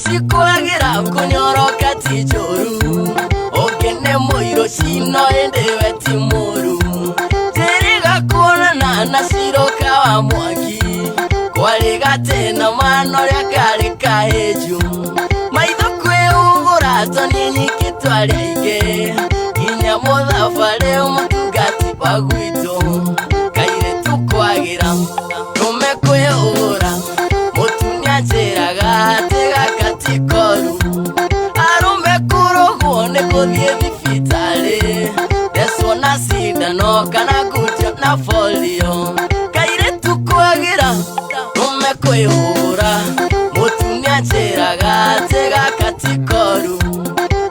Sikwagira kunyoroka tijoru Ogene moiro shino endewe timuru Teriga kuona na siroka wa mwaki Kwaliga tena manoria karika heju Maitho kwe ugura tonini kitwari aige Kinya muthafare umutungati wagwito Kaire tukwagira Rume kwe ugura Mutunia jeraga tega katikoru Arume kuro kuone kuthie thibitari Desona sindano kana gutio na folio Kaire tukwagira Rume kwe ugura Mutunia jeraga tega katikoru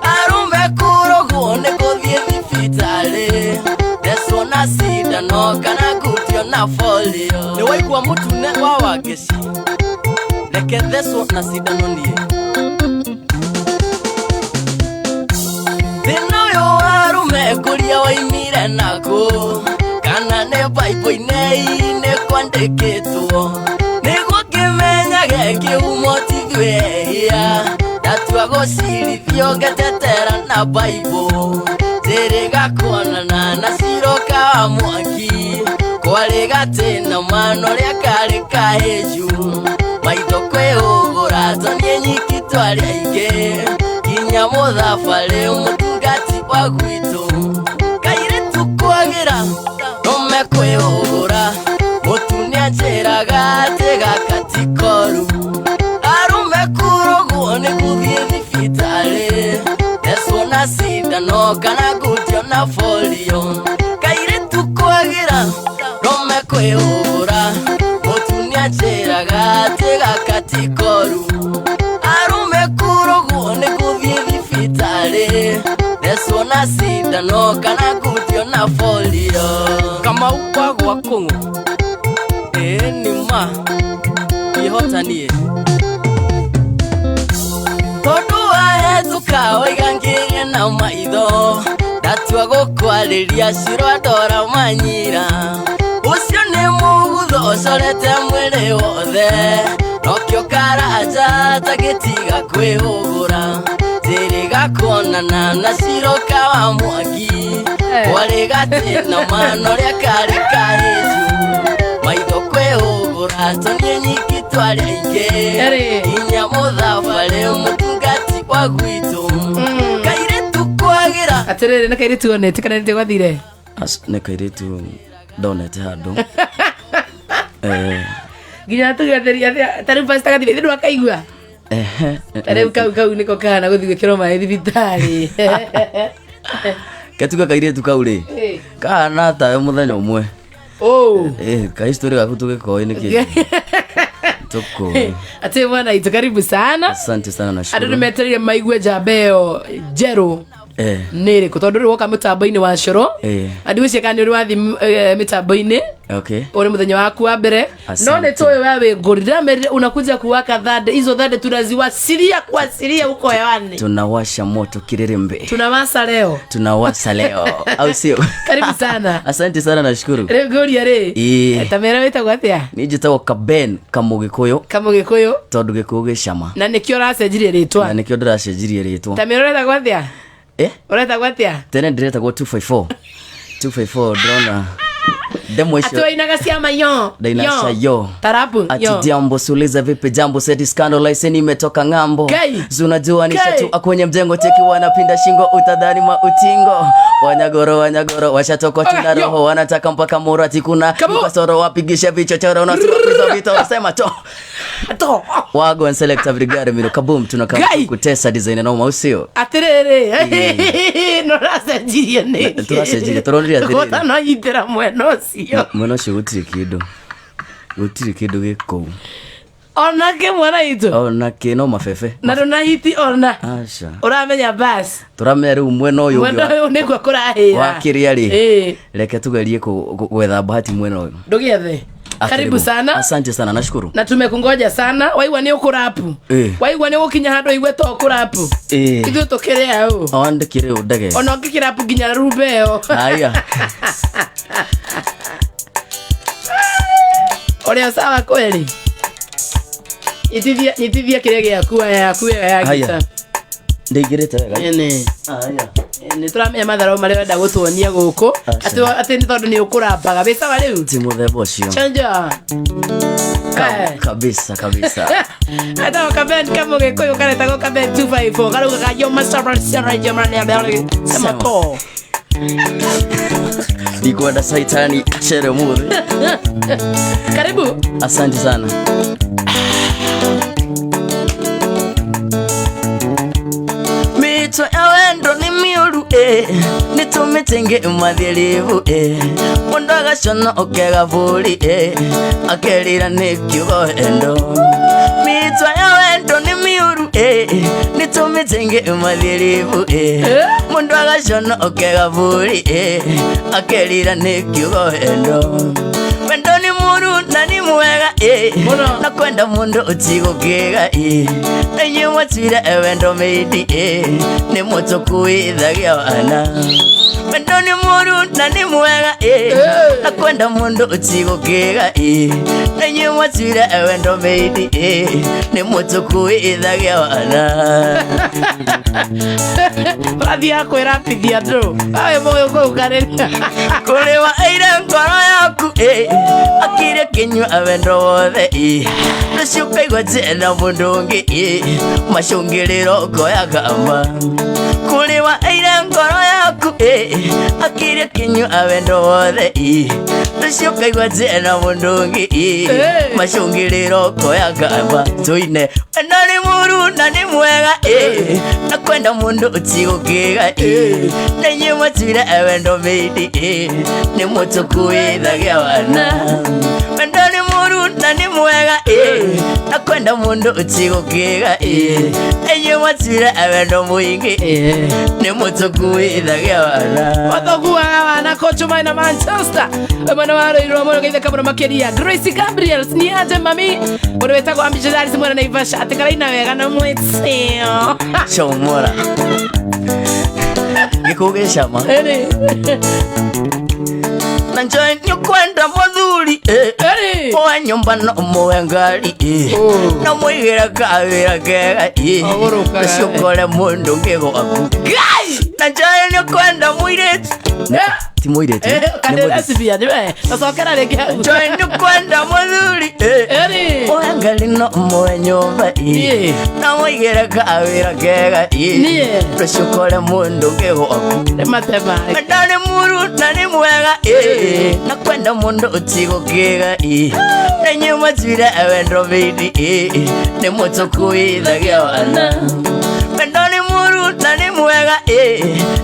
Arume kuro kuone kuthie thibitari Desona sindano kana gutio na folio Ni waigua mutune wa wageci Leke theso na sindano nie Thino yo arume kuria waimire nako Kana ne Bible-inĩ kwandĩkĩtwo Nĩguo ngĩmenya gĩkiumo ti thwehia Ndatua gũcirithio ngetetera na Bible Njĩrĩga kuonana na ciroka wa mwaki Kwariga tena manoria karĩ kaheju Maitho kwe ugura tonie nyiki twari aige Kinya muthafare umutungati wa gwito Kaire tukwagira Rume kwe ugura Mutunia njeraga tega katikoru Arume kuro guone kuthie thibitari Desona sindano kana gutio na folio Kaire tukwagira Rume kwe ugura Mutunia njeraga tega katikoru Arume kuro guone kuthie thibitari Desona sindano kana gutio na folio Kama ukwagwa kungu Nima Ihotanie Tondu wahetuka waigangirie na maitho Ndatua gukwariria ciro ndora manyira Ucio ni mugutho ucorete mwiri wothe Nokio karaja tagitiga kwihugura Njĩrĩga kuonana na ciroka wa mwaki Kwariga tena manoria karĩ kaheju Maitho kwihugura tonie nyiki twari aige Kinya muthafare umutungati wa gwito Kaire tukwagira Atiriri na kaire tuonete kana nite gwathire Ne kaire tu donete handu Ginya tugatheria tari pasta gathire ndu akaigua Tare kau niko kana guthie kiro mai thibitari Ketuga kaire tu kauri kana ta muthenya umwe ka history gaku tugikoe niki Toko Ate mwana itu karibu sana Asante sana na shukuru Adu nimeteria maigwe jabeo Jero Nere kutondu woka mitambo-ini wa Coro andi wicie kana uri wathi mitambo-ini uri muthenya waku wa mbere no ni toyo wewe ngorira unakuja kuwaka thande hizo thande tunaziwasilia kuwasilia huko hewani tunawasha moto kirerembe tunawasha leo au sio karibu sana asante sana na shukuru ngoria ri tamera wita gwatia nijitawo kaben kamugikoyo tondu gikuyu gicama na nikio racenjirie ritwa tamera wita gwatia Oreta gwatia? Tene ndireta kwa 254 drona Demo isho Atuwa inaga mayo Dainasha yo Tarapu Ati jambo suliza vipi jambo Seti scandalize nimetoka ngambo Zunajua nishatu akwenye mjengo Teki wanapinda shingo utadhani mautingo Wanyagoro Washatoko tuna roho Wanataka mpaka murati kuna Mkasoro wapigisha vichochoro Unasiwa pizo vito Sema to Wago and selecta brigade Mino kaboom tunakama kutesa design na usio Atirere Norasenjirie ne Turasenjirie Turondiria atirere Kota no yitera mwenosi Mwenosi gutiri kido giko Onake mwana itu Onake no mafefe Narona hiti ona Asha Uramenya basi Turamenya umweno uyu Mweno niko kurahira Wakiria ri Reke tugerie gwetha bahati mweno uyu Ndugiethe Karibu sana Asante sana nashukuru Na tumekungoja sana Waigwa ni ukurapu Waigwa ni ukinya hando igwe to ukurapu Ithu tukirea u Awandikire udage Ona ukikirapu ginya rubeo Aya Oria sawa kweli Nitithia kirege ya gita. Ndigirite wega. Aya. Ni turamenya matharo mari wenda gutuonia guku ati ni tondu ni ukurambaga bica wa riu ti muthemba ucio chanja kabisa ata comment kama gikuyu kareta go comment 254 karuga ka yo master sera jama ni sema to nikwenda saitani achere mure. Karibu, asante sana. Mito ya wendo ni miuru nitumitenge mathirivu mundu agacona ukega buri akerira ni kiugo endo. Mito ya wendo ni miuru nitumitenge mathirivu mundu agacona ukega buri akerira ni kiugo endo. Wendo ni muru na ni mwega na kwenda mundu utigukega enye watira wendo meidi ni mutuku ithagia wana. Wendo ni muru na ni mwega na kwenda mundu utigukega enye watira wendo meidi ni mutuku ithagia wana. Bravi yako irapithia ndro awe moyo ko ukareria kulewa aire ngoro yaku akire kinywa wendo wothe rucuka igwa tena mundu ungi macungiriro ngoya gamba. Kulewa aire ngoro yaku akire kinywa wendo wothe rucuka igwa tena mundu ungi macungiriro ngoya gamba. Tuine wendo ni muru na ni mwega na kwenda mundu utigukega nenye matira wendo meidi ni mutuku ithagia wana. Wendo ni muru na ni mwega na kwenda mundu utigukega nenye matira wendo muingi ni mutuku ithagia wana. wathoguaga wana Coach Maina Manchester mwana wa Roiro mwana geitha kabura makeria Grace Gabriel ni aje mami mwana wetagwo ambijari mwana na Ivasha atikaraina wega na mwetio chomora gikugicama na njoe nyukwenda muthuri oa nyumba no moe ngari na muigira kawira kega ucukore mundu ngigwaku na njoe nyukwenda muirete ti muirete kadera sibia niwe nasokera rege njoe nyukwenda muthuri oa ngari no moe nyumba na muigira kawira kega ucukore mundu ngigwaku matema ndani muru na ni mwega na kwenda mundu utigukega nenye matira wendo meidi ni mutuku ithagia wana. Ndani muru na ni mwega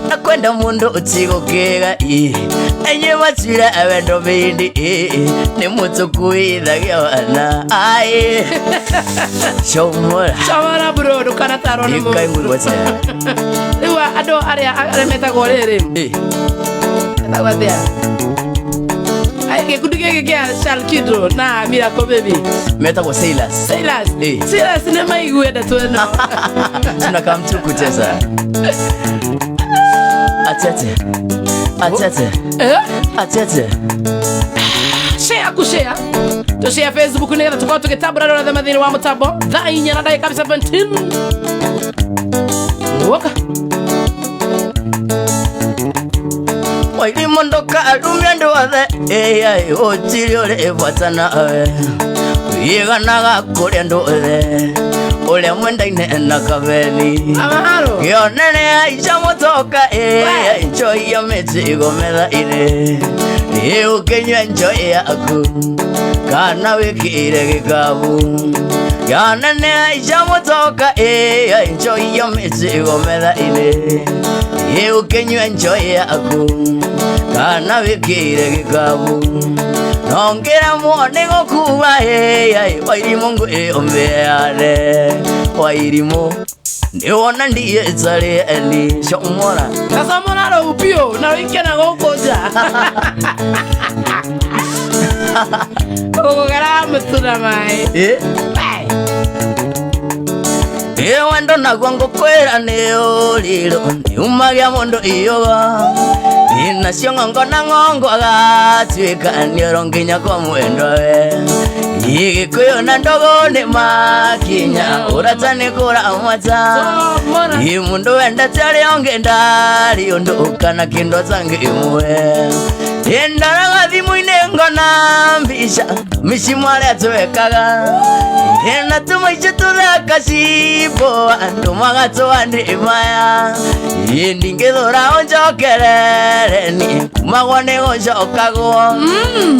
na kwenda mundu utigukega nenye matira wendo meidi ni mutuku ithagia wana. Ai chomora bro dukana taro ni mo kai ngwatsa riwa ado aria metagwo riri tagwathia ai kudige kia Shal Kidro na Miracle Baby metagwo Silas Silas ne maiguenda twena tuna kamtu kucheza atete share to share Facebook ni gata tukao tukitabura na themathini wa mutambo thaa inya na dakika 17 woka wairi mondoka arumia ndothe otiri uri ivatana yiganaga kuria ndothe uria mwendaine na kabeni gionene aica mutoka njoi ya mitigo methaire ukinywa njoi yaku kana wikire gikabu gionene aica mutoka njoi ya mitigo methaire ukinywa njoi yaku kana wikire gikabu nongera muone gokuba wairimu ngwe ombeare wairimu ndiwona ndiye tsare eli shomora kasamona ro upio na wikena gokoja ogara mutuna mai wendo nagwo ngukwira ni uriro niumagia mundu iyoga inacio ngongo na ngongo agatuika nioro nginya kwa mwendo we Igikuyu na ndogo ni makinya uratane kura amata imundu wenda tari ongenda undu kana kindo zange imwe endara gathimu inengona mbisha mishimwale atwekaga ena tumaisha tuthaka cibo andu magatwandi imaya indingithura onjokerere ni kumagwo ni gonjokagwo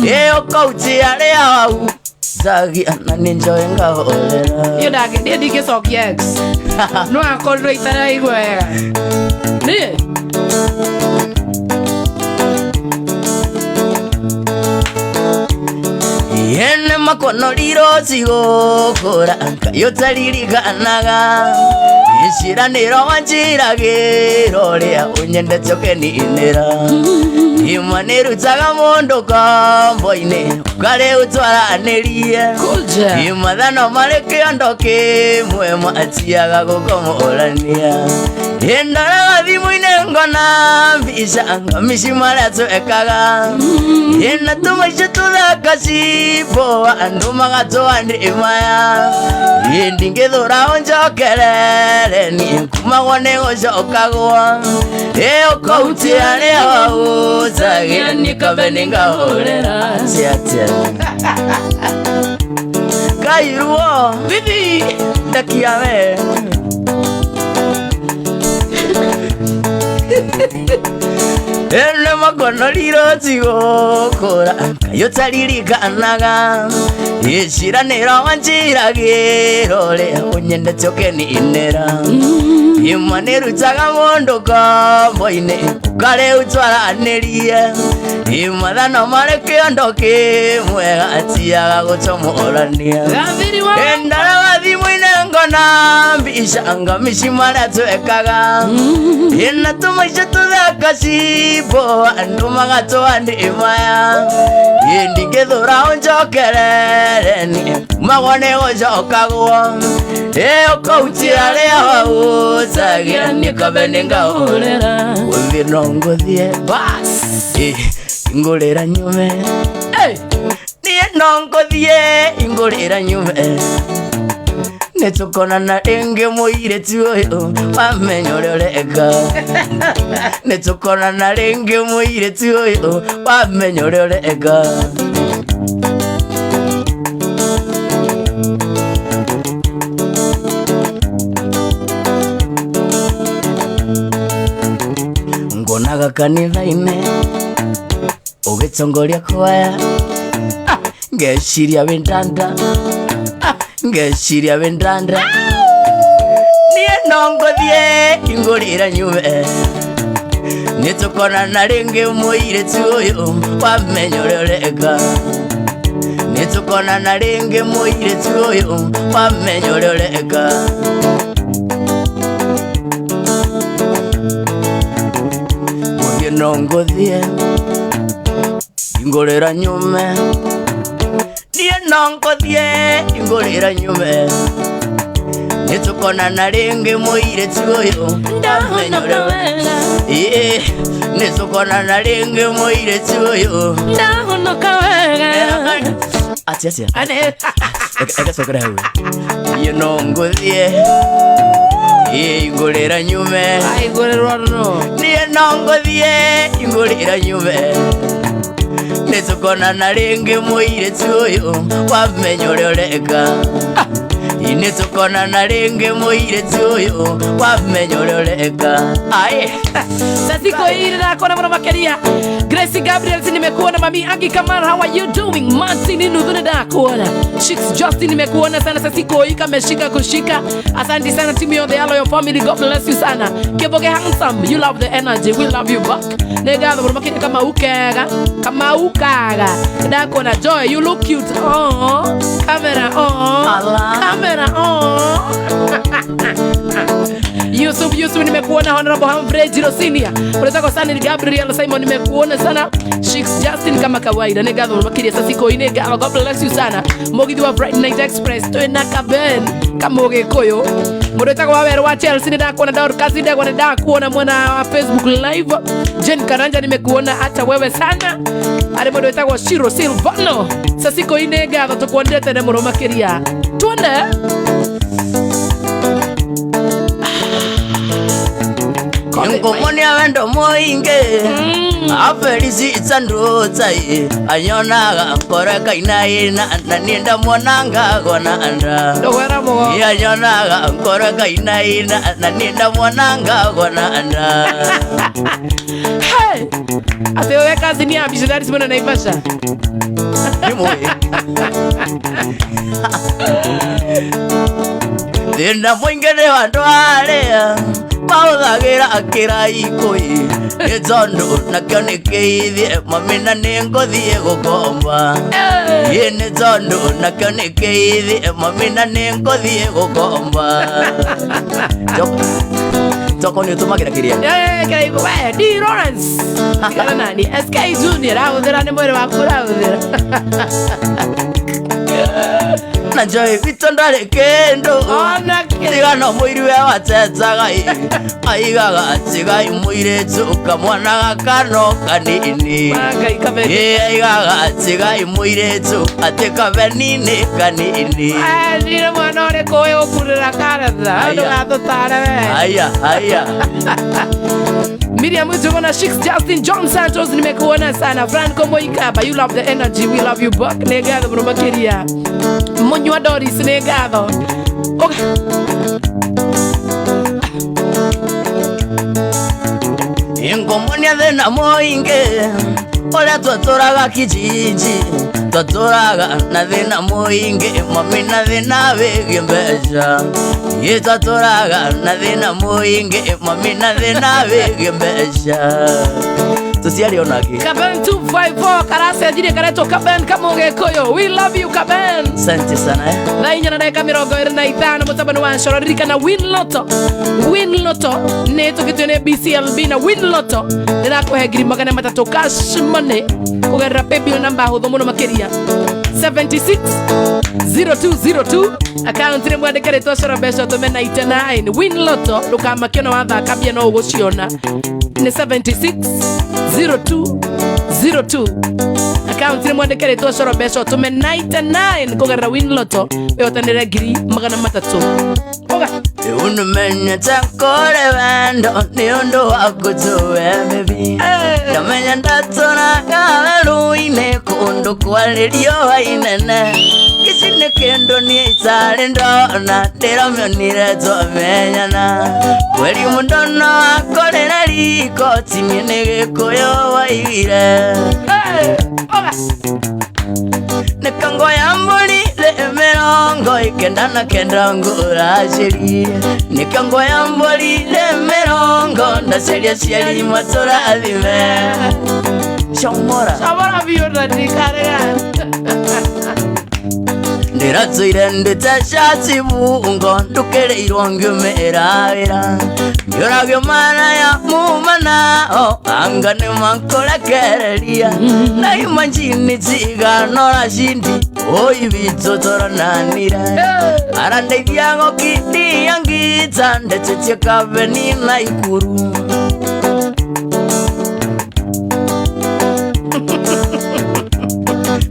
iyo kauti aria au Zagi anani njoye ngahorera Yo dagi dia digesok yes No akordo itara igwega Ni Yene makono liro sigokora Kayo taririkanaga Ishiraniro wanjiragiro Rea unyende toke ni inera Imaniru taga mondo kamboine Ukare utwara anerie Imadhano mareke andoke Mwema atiaga kukomo orania Endara gathimu inengona Mbisha anga mishimale atuekaga Yena tumaisha tuthaka cibo Andu magatwandi imaya Indingithura onjokerere Ni kumagwo ni gocokagwo Iyo kauti aria wau Zagira nikabe ningahorera Siatia Kairuo Bibi Dakiame Ene makono liro tigokora Kayo taririkanaga Ishiraniro wanjiragiro Rea unyende toke ni inera Imaniru taga mondo kamboine Ukare utwara anerie Imadhano mareke andoke Mwega atiaga gutomo orania Endara gathimu inengona Mbisha anga mishimale atuekaga Ena tumaisha tuthaka cibo Andu magatwandi imaya Indingithura onjokerere Ni kumagwo ni gocokagwo Iyo kauti aria wau Zagira nikabe ningahorera Wivino nguthie Bas Ingurira nyume Niye no nguthie Ingurira nyume Netukona ringi muiretu uyu Wamenya uria ureka Netukona ringi muiretu uyu Wamenya uria ureka Ngonaga kanitha-ine Ugitongoria kwaya Ngeciria windanda Ngeciria windanda Niye no nguthie Ingurira nyume Nitukona ringi muiretu uyu Wamenya uria ureka Nitukona ringi muiretu uyu Wamenya uria ureka No nguthie Ingurira nyume Niye no nguthie Ingurira nyume Nitukona ringi muiretu uyu Wamenya uria ureka Nitukona ringi muiretu uyu Ndahonoka wega Atia Eka sokera hau Niye no nguthie Ingurira nyume Ingurira no Niye no nguthie Ingurira nyume Nitukona ringi muiretu uyu Wamenya uria ureka Nitukona ringi muiretu uyu Wamenya uria ureka Sasiko hili na kona mwana makeria Gracie Gabriel nimekuona Mami Agi Kamara how are you doing Martin nudhune da kuona Chicks Justin nimekuona sana Sasiko hii kameshika kushika Asante sana timu yote yalo your family God bless you sana Kiboge handsome you love the energy we love you back Nega mwana makeria kama ukaga Da kona Joy you look cute camera camera you so beautiful Yusuf nimekuona, Honorable Humphrey Jiro Senior, unataka sana Gabriel Simon nimekuona sana, Sheiks Justin kama kawaida nega ndo makiria sasa siko inega. God bless you sana Mogidi wa Bright Night Express to na kaben kama ogekoyo mureta kwa wero wa Chelsea ndio kuona Daur kazi ndio kuona kuona mwana wa Facebook live. Jen Karanja nimekuona hata wewe sana ari mureta kwa Shiro Silvano sasa siko inega ndo kuondeta na muro makiria tuone Ngomonia wendo moinge Aferisi itsandutsai Anyonaga koreka inaina Nanienda mwananga gona anda Anyonaga koreka inaina Nanienda mwananga gona anda Hey! Atewe kazi ni abishidari simona naivasha Nimoi Thina mwingine wandwarea Mauthagira akira ikoi Nizondo nakyo nikithie Mamina ninguthie gukomba Nizondo nakyo nikithie Mamina ninguthie gukomba Toko ni utumagira kiria kira iko we D Lawrence kira nani SK Junior audhira ni mwere wakura audhira na joy vitondale kendo tiga no muiri we watetsaga aigaga tiga muire tsuka mwana gakano kanini aigaga tiga muire tsu atika benini kanini ndire mwana ore koe okurira karatha ndo gatotara we aya Miriam Mujumona, Sheiks Justin, John Santos nimekuona sana. Franco Moikaba, you love the energy, we love you back. Negado bro makiria. Monywa Doris negado. Okay. Ingomonia thina moinge Ola twaturaga kijiji Twaturaga na thina moinge Mamina thina wigi mbeca Twaturaga na thina moinge Mamina thina wigi mbeca Tusiari onaki Kaben 254 Karase ajiri kareto Kaben kama Ogekoyo. We love you Kaben. Asante sana Na inyana na mirongo 25 mutabano wa Nshororika na Win Lotto. Win Lotto neto kitune BCLB na Win Lotto nira kuhegiri magana matatu cash money kugerera PayBill number hutho muno makiria 760202 account ni mwandikire toshora besha to mena 89 Win Lotto ndukama kiono watha kabia no uguciona ni 760202 account ni mwandikire toshora besha to mena 99 kugerera Win Lotto yotanire giri magana matatu oga unumenya takore wendo ni undu wakutuwe baby Kamenya ndatona kaweruine kundu kwalirio wainene Kisine kendo ni itali ndona Ndiramionire tuamenyana Kweli mundono wakorera riko Timye nigikuyo waigire Nikango ya mbuli le mirongo ikenda na kenda ngurajiri Nikango ya mbuli le mirongo ndaseria siari matora adime Shomora viyona nikarega Ndiratsuire nditashati bungo Ndukereirwo ngiumiravira Ngioragio mana ya mumana Angane mankorekereria Na imanjini tigano rashindi Oi vitu toronanira Arandeithia ngokidi yangita Ndechetie kabeni na ikuru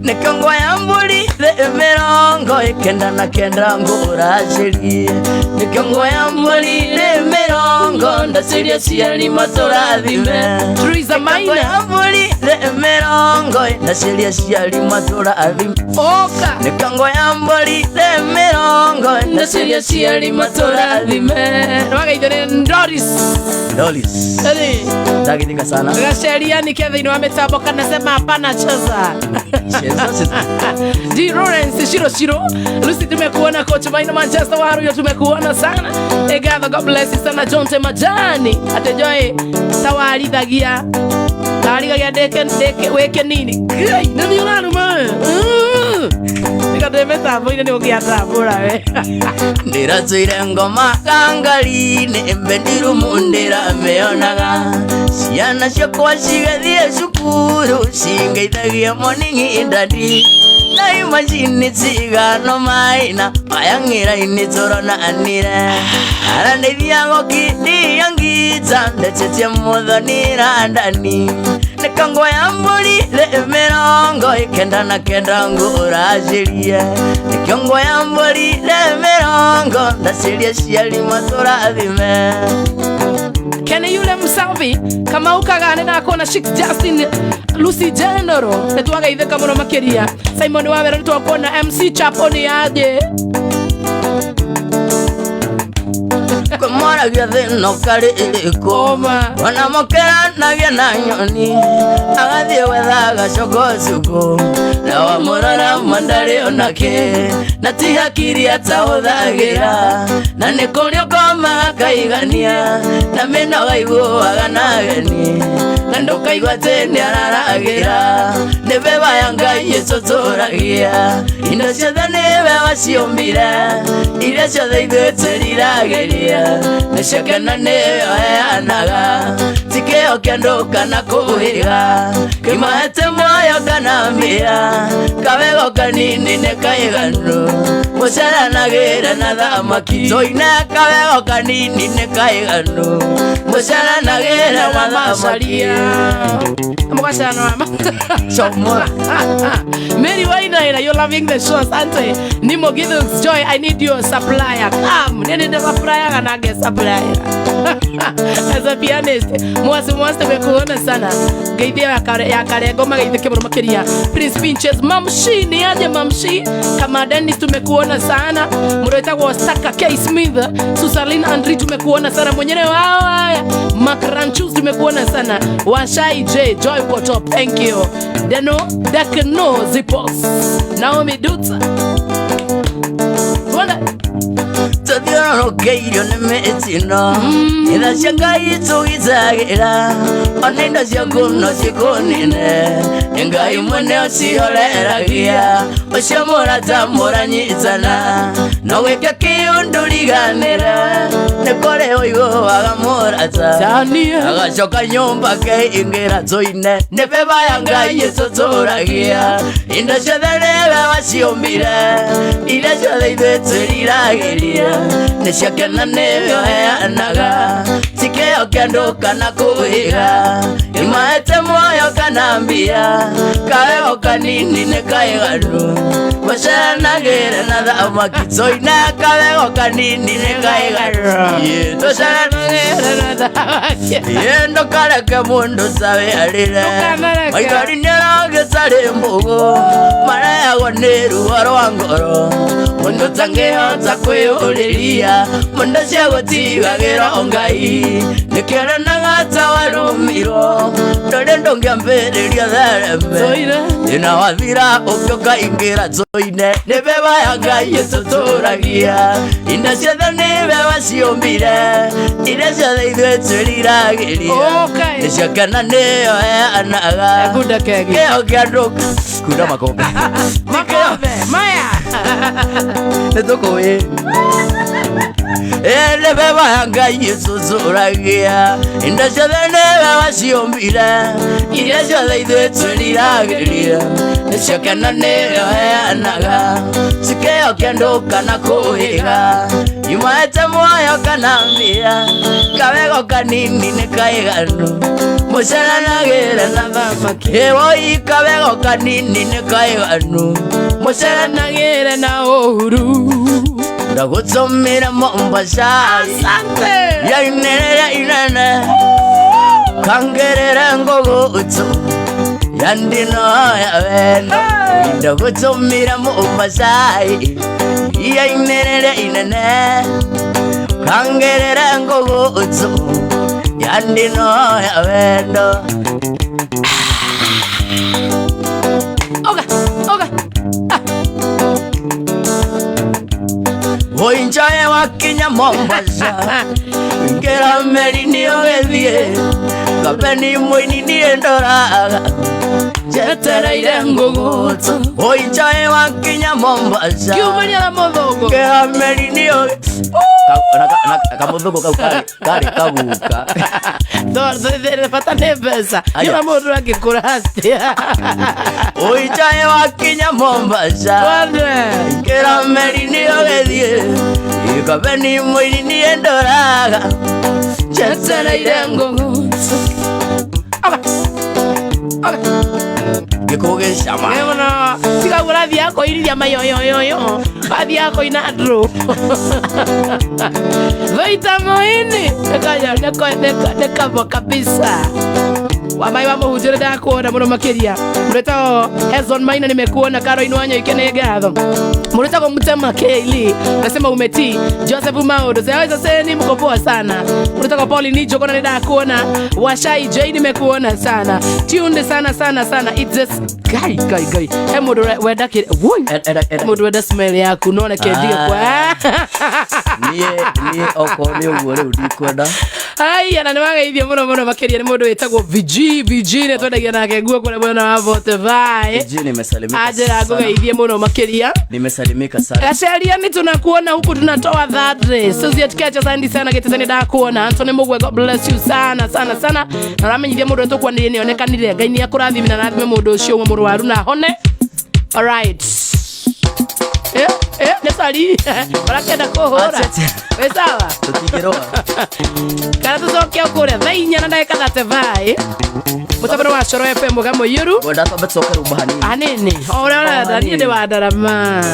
Nikango ya mbuli le mirongo ikenda na kenda ngurajiri Nikango ya mbuli le mirongo ndaseria siari matora dhime Teresa Maina Nikango ya mbuli le mirongo ndaseria siari matora dhime Oka Nikango ya mbuli le mirongo ndaseria siari matora dhime Nwaka idone Doris Dakitika sana Gasheria ni kia dhino wametabo kanasema hapana cheza D Lawrence Shiro Lucy tumekuona Coach Maina Manchester Waru yo tumekuona sana Egatha God bless you sana Jonte Majani Atejoe Tawari dhagia Tawari dhagia deke weke nini Kai nani yunanu man Kademeta boine ni ukiatambura we. Ndiratwire ngoma kangaline mbendiru mundira meonaga. Ciana ciakwa cigethie cukuru cingeithagia moningi indadi. Na imagine cigano maina ayang'ira-inĩ tũronanire. Arandeithia gũkindia ngita ndetetie mũthonira ndani. Nĩkangoya mbũri mĩrongo kenda na kenda ngũracĩrie. Nĩkĩongoya mbũri mĩrongo ndacirie ciari matũrathime. Kene yule Msalvi kama ukagane na kona Chick Justin Lucy General netwaga itheka muno makiria Simon Wawera nitwakona MC Chapo ni aje Kumora thĩno karĩ ĩrĩkũ wanamũkĩra nagia na nyoni agathiĩ gwetha gacokocuku na wamũrora mandarĩ onake na ti hakiri atahũthagĩra na nĩ kũrĩa ũkomaga kaigania na mĩnoga iguaga na geni na ndũkaigua atĩ nĩararagĩra nĩ beba ya Ngai ĩtũtũragia indo ciothe nĩwe waciũmbire iria ciothe ithuĩ tũriragĩria nĩciakena nĩyo heanaga ti kĩo kĩa andũ kana kũhĩga kĩmahete muoyo kana mbia kawego kanini nĩ kaiganu mũcaranagĩre na thamaki tũine kawego kanini nĩ kaiganu mũcaranagĩre na thamaki Mary Wainaina, you're loving the show. Asante. Nimo Gidux Joy, I need your supplier. Come, nene the supplier and I get supplier. As a pianist, mwasi tumekuona sana. Gaidia ya kare goma gaide kebro makeria. Prince Pinches, Mamshi, ni aje Mamshi. Kama Dennis tumekuona sana. Mureta wa Staka K Smith, Susalin Andri tumekuona sana. Mwenyene wao. Makranchus tumekuona sana. Washai J, Joy what up, thank you. Deno, Dakno Zipos. Naomi Dutsa. Wanda. Tadiano Gaidio Nemetino. Ida Shangai Tuizagira. Onenda Jaguno Sigonine. Engai Moneo Sioleragia. Oshamora Tamora Nitana. No weka Kiunduriganera. Nekore Oyo Agamorata. Tania. Agachoka nyumba ke ingera zoine. Nebeba ya Ngai ĩtũtũragia. Indo ciothe nĩwe waciũmbire. Iria ciothe ithuĩ tũriragĩria. Nĩciakena nĩyo heanaga. Ti kĩo kĩa andũ kana kũhĩga. Imahete muoyo kana mbia. Kawego kanini nĩ kaiganu. Mũcaranagĩre na thamaki tũine kawego kanini nĩ kaiganu. Tũcaranagĩre na thamaki. Ndũkareke mũndũ tawe arĩre. Maithori nĩrogĩtarĩ mbũgũ. Marehagwo nĩ ruo rwa ngoro. Mũndũ tangĩhota kwĩyũrĩria. Mũndũ cia gũtigagĩra Ngai. Nĩkĩonenaga ta warumirwo. Ndũrĩ ndũngĩambĩrĩria thereme. Thĩna wathira ũngĩũka ingĩra njoine. Nĩ beba ya Ngai ĩtũtũragia. Indo ciothe nĩwe waciũmbire. Iria ciothe ithuĩ tũriragĩria. Nĩciakena nĩyo heanaga. Kĩo kĩa andũ kunda makombe. Makombe, maya. Nĩtũkũĩ. Nĩ beba ya Ngai ĩtũtũragia. Indo ciothe nĩwe waciũmbire. Iria ciothe ithuĩ tũriragĩria. Nĩciakena nĩyo heanaga. Ti kĩo kĩa andũ kana kũhĩga. Imahete muoyo kana mbia. Kawego kanini nĩ kaiganu. Mũcaranagĩre na thamaki. Woi kawego kanini nĩ kaiganu. Mũcaranagĩre na ũhuru. Ndagũtũmĩra Mombasa. Asante. Ya inene. Kangerere ngũgũtũ. Ya ndino ya wendo. Ndagũtũmĩra Mombasa. Ya inene. Kangerere ngũgũtũ. Ya ndino ya wendo. Oga. Wakinya Mombasa. Ngera meri nĩyo gĩthiĩ. Ikabeni mwini niendoraga Jetereire nguguto Oichae wakinya Mombasa Kiumania na mothogo Kea meri niyo Kamothogo kari kaguka Dore fata nebeza Yuna mundu akikurastia Oichae wakinya Mombasa Kea meri niyo gedie Ikabeni mwini niendoraga Jetereire nguguto Gikuge shama Ngemono Sika urathi yako iriria mayoyoyoyo Bathi yako inadro Vaita moini Nekanya nekavo kabisa Wamai wa muhujire da kuona muno makiria Mureta Hezon Maina nimekuona Karo Inuanyo ikene gatho Mureta kwa Mutema Keili Nasema umeti Joseph Maudo Zaweza seni mko poa sana Mureta kwa Pauli Nijo kona nida kuona Washai J nimekuona sana Tunde sana It's just Gai Mudu weda kiri Mudu weda smell yaku Nona kedia kwa Nie oko ni uwele udikwenda Ai ananiwaga hivyo muno makiria ni mudu etagwo VG netwendagia nake nguo kule bwana wa vote vai VG nimesalimika ajira agogeithie muno makiria nimesalimika sana Gaceria ni tunakuona huku tunatoa that race Suzy Tikecha sandi sana getezani da kuona Anthony Mugwe God bless you sana na ramenyithia mudu eto kwanire ni onekanire Ngai ni akurathimina na rathime mudu ucio umwe murwaru na hone alright nesari barakenda kuhura wesawa tutigiroa kana tucoke ukure thainya na ndagika 35 mutabaro wa Coro FM Mugamo Yuru wenda tobe tsoke rubahani anini ora ndani ndi wa darama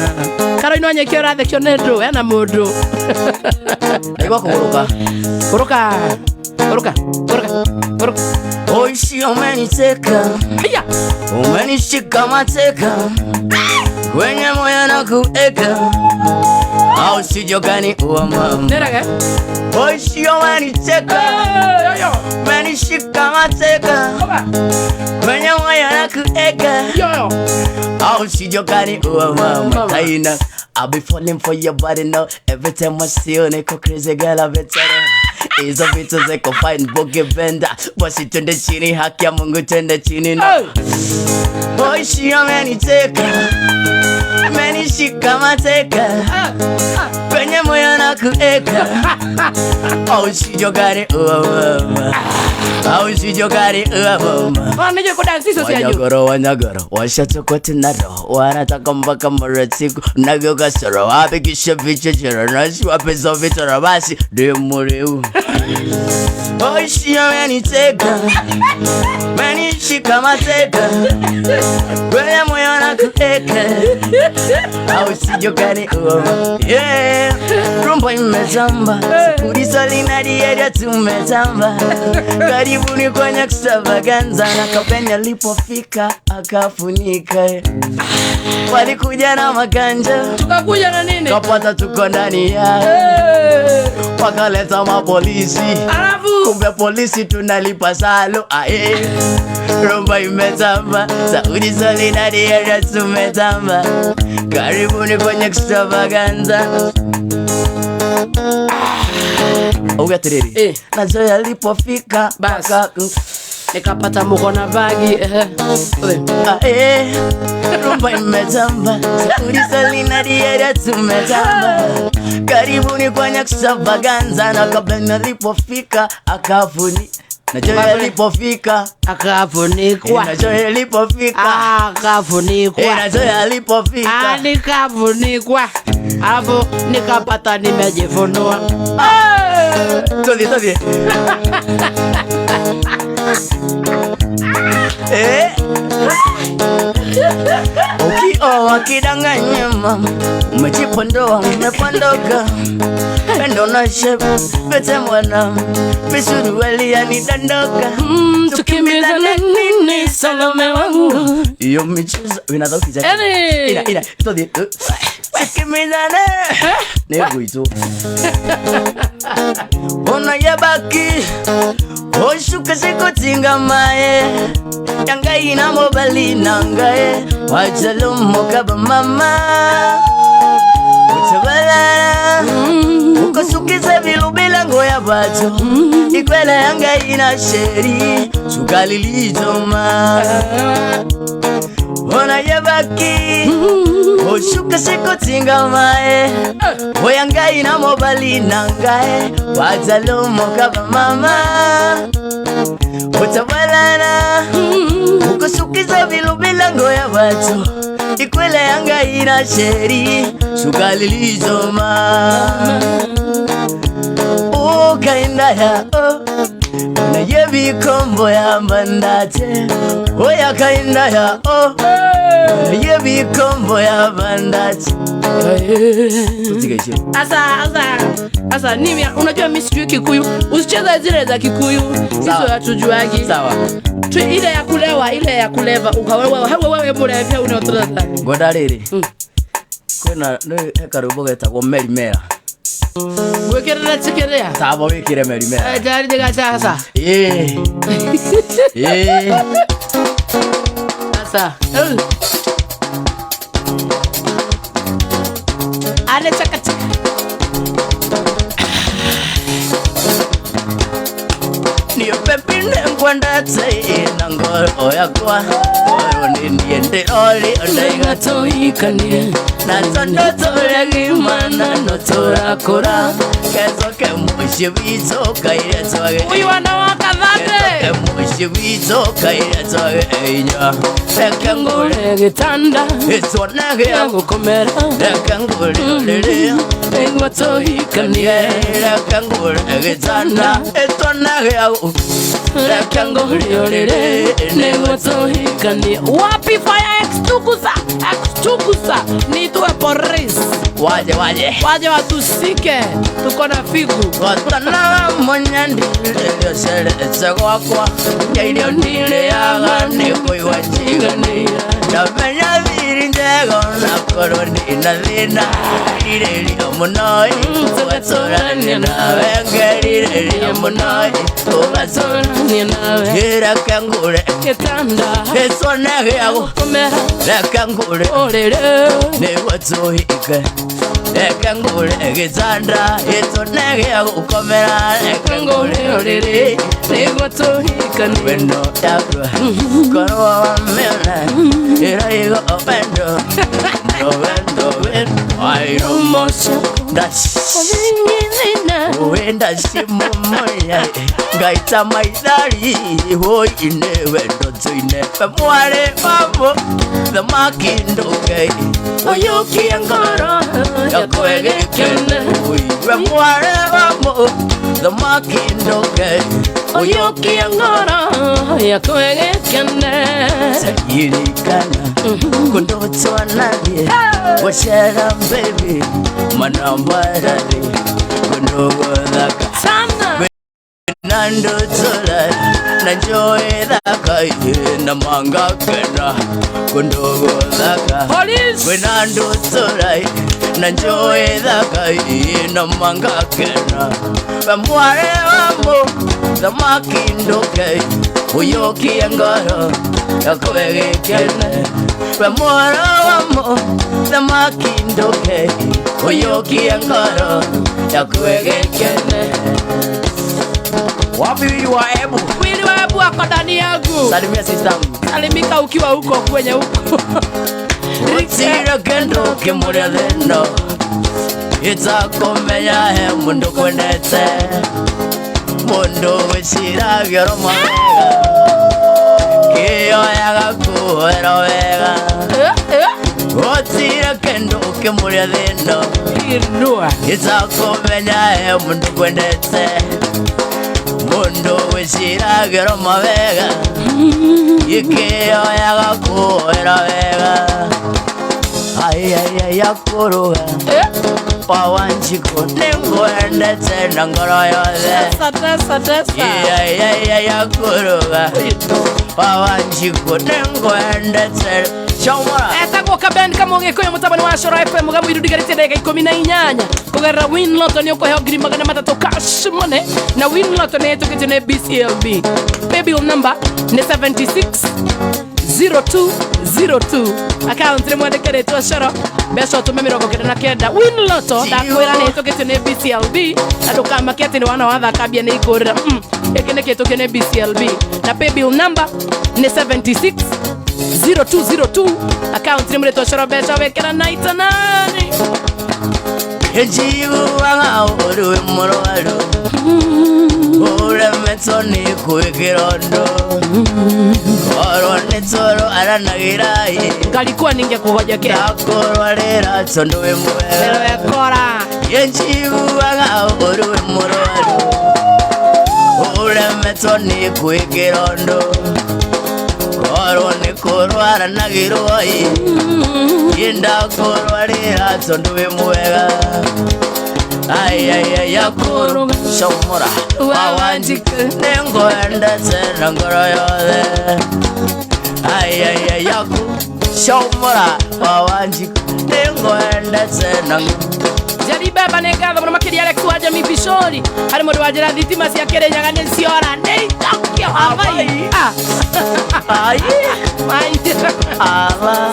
Karo Inuanyo ikio rathe kio nendo yana mundu ego kuruka Oishi umeniteka haya umenishika mateka kwenye moyo na kueka au sijogani uwa mama neraga Oishi umeniteka umenishika mateka kwenye moyo na kueka au sijogani uwa mama Taina I'll be falling for your body now every time I see you niko crazy girl I better Izo vitu zeko fine boge benda Basi twende chini haki ya Mungu twende chini na Oishi ameniteka Amenishika mateka Kwenye moyo na kueka Oishi jogari uwa mama Oishi jogari uwa mama Wanaje kudansi sio siajo Wanyagoro Washatoko tinaro Wanataka mpaka maratiku Nagyoka soro Wapikisha viche chero Nasi wapezo vitoro Basi Demureu Oishi ameniteka Amenishika mateka Kwenye moyo na kueka Oishi jogari uwa mama Yeah Rumba imetamba Ulisali na diaria tumetamba Karibuni kwenye extravaganza Na kapenya lipofika akafunika Walikuja na maganja tukakuja na nini kapata tuko ndani ya wakaleta mapolisi alafu kumbe polisi tunalipa salo Rumba imetamba Saudi sali na diaria tumetamba Karibuni kwenye extravaganza Ugatiriri Nazo yalipofika baka nikapata mukona bagi Rumba imetamba Saudi sali na diaria tumetamba Karibuni kwenye extravaganza Na kabla nalipofika akafuni Najo yalipofika akafunikwa Najo yalipofika akafunikwa Najo yalipofika nikafunikwa alafu nikapata nimejifunua Todie Wakidanganya mama umejipondoa umepondoka Pendo na shepu pete mwana Visurueli yanidandoka Tukimiza nini Salome wangu Iyo michezo Winadauki zaki Ina Todie Tukimiza Nego ito Ona yabaki Oshuka siko tinga mae Yanga ina mobali nangae Wajalo mokaba mama Utabala Ukasukiza vilu bila ngoya bwato ikwele yanga ina sheri sukalilizoma ona yebaki oshuka seko tingamae oyanga ina mobali nangae wazalomo kaba mama utabalana ukosukiza vilubilango ya bwato ikwele yanga ina sheri sukalilizoma kainda ya na yebi kombo ya bandate oya kainda ya na yebi kombo ya bandate asa nimi unajua mimi sijui Kikuyu usicheza zile za Kikuyu hizo hatujuagi sawa tu ile ya kuleva ukawewe murevya unaotoza ngodariri kwena no ekarubo getagwo merimera wekerera tsekerea tabo wekire merimera jari de gasa asa ale chaka niyo pepinde ngwandate nangoro yakwa oro niende oli ondaiga toikanie natondoto yagimana notorakora kezoke mushibizo kaire twage uyu wana wakadhate mushibizo kaire twage einya ekangore gitanda esonage yagukomera ekangore engwa toikanie ekangore gitanda esonage rekangorere engwa toikanie wapi fire extukusa nitwe polisi waje watusike tuko na figu watana monyandi leo sere tsagwakwa yailo nile yaga neko iwajigania na virinjego na koroni na lina ireli amonoi tsogatorani na wengerili amonoi tsogatorani na gira kangure ketanda esonege yago komera kangure orere ne watsohika ekangure gitanda esonege yago komera kangure orere ne watsohika wendo yakwa korwa mena iraigo wendo ayo mosa dash nina wenda shimomoya gaita maidari hoine wendo tine pamware mamo the makindoke oyuki angoro yakwegekene pamware mamo the makindoke oyuki angoro yakwegekene sayirikana kundotwa nadie washera baby manambarari kundogodaka sana nando tola nanjoy daka na manga kena kundogodaka police wenando tola nanjoy daka na manga kena pamware wamo damakindoke uyoki angaro yakwegekene pamware wamo damakindoke uyoki angaro yakwegekene wapi wili wa ebu wako ndani yangu salimia sister salimika ukiwa huko kwenye huko utira kendo kimuria theno itakomenya he mundu kwendete mundu wiciragia ro mawega kioyaga kuhera wega utira kendo kimuria theno itakomenya he mundu kwendete mundu wiciragia ro mawega ikioyaga kuhera wega ay yakuruga pawanchiko nengwendete na ngoro yothe yakuruga pawanchiko nengwendete shomora etagwo kaben kamonge koyo mutabani wa Shoro FM mugambo irudigarite ndagika 18 kugerera win lotto ni ukohe ngiri 300 cash money na win lotto ni tukite ne BCLB paybill number ni 76 0202 account rimwe ndekeretwo coro mbeca tume 99 win lotto ndakwira ni tukite ni BCLB na ndukamakia ati ni wana wathakambia ni igurira iki ni kitu kine BCLB na pay bill number ni 760202 account rimwe twacoro mbeca wekera naita nani Ejibu wanga uru moroalo ure metoni kuikirondo oro nitoro aranagirai ngalikuwa ningekugojekea akorwarera tondo wemwe ekora Ejibu wanga uru moroalo ure metoni kuikirondo oro nikorwara nagiroi Yenda korwarira tondo wemwega Ay yakuru shomora wawanjik nengo endese nangoro yode Ay yakuru shomora wawanjik nengo endese nangoro Jari beba negava mwana makiri Alex waja mipishori Hari mwadu wajira dhitima siya kere nyagane nsiora Nei takio havai Ay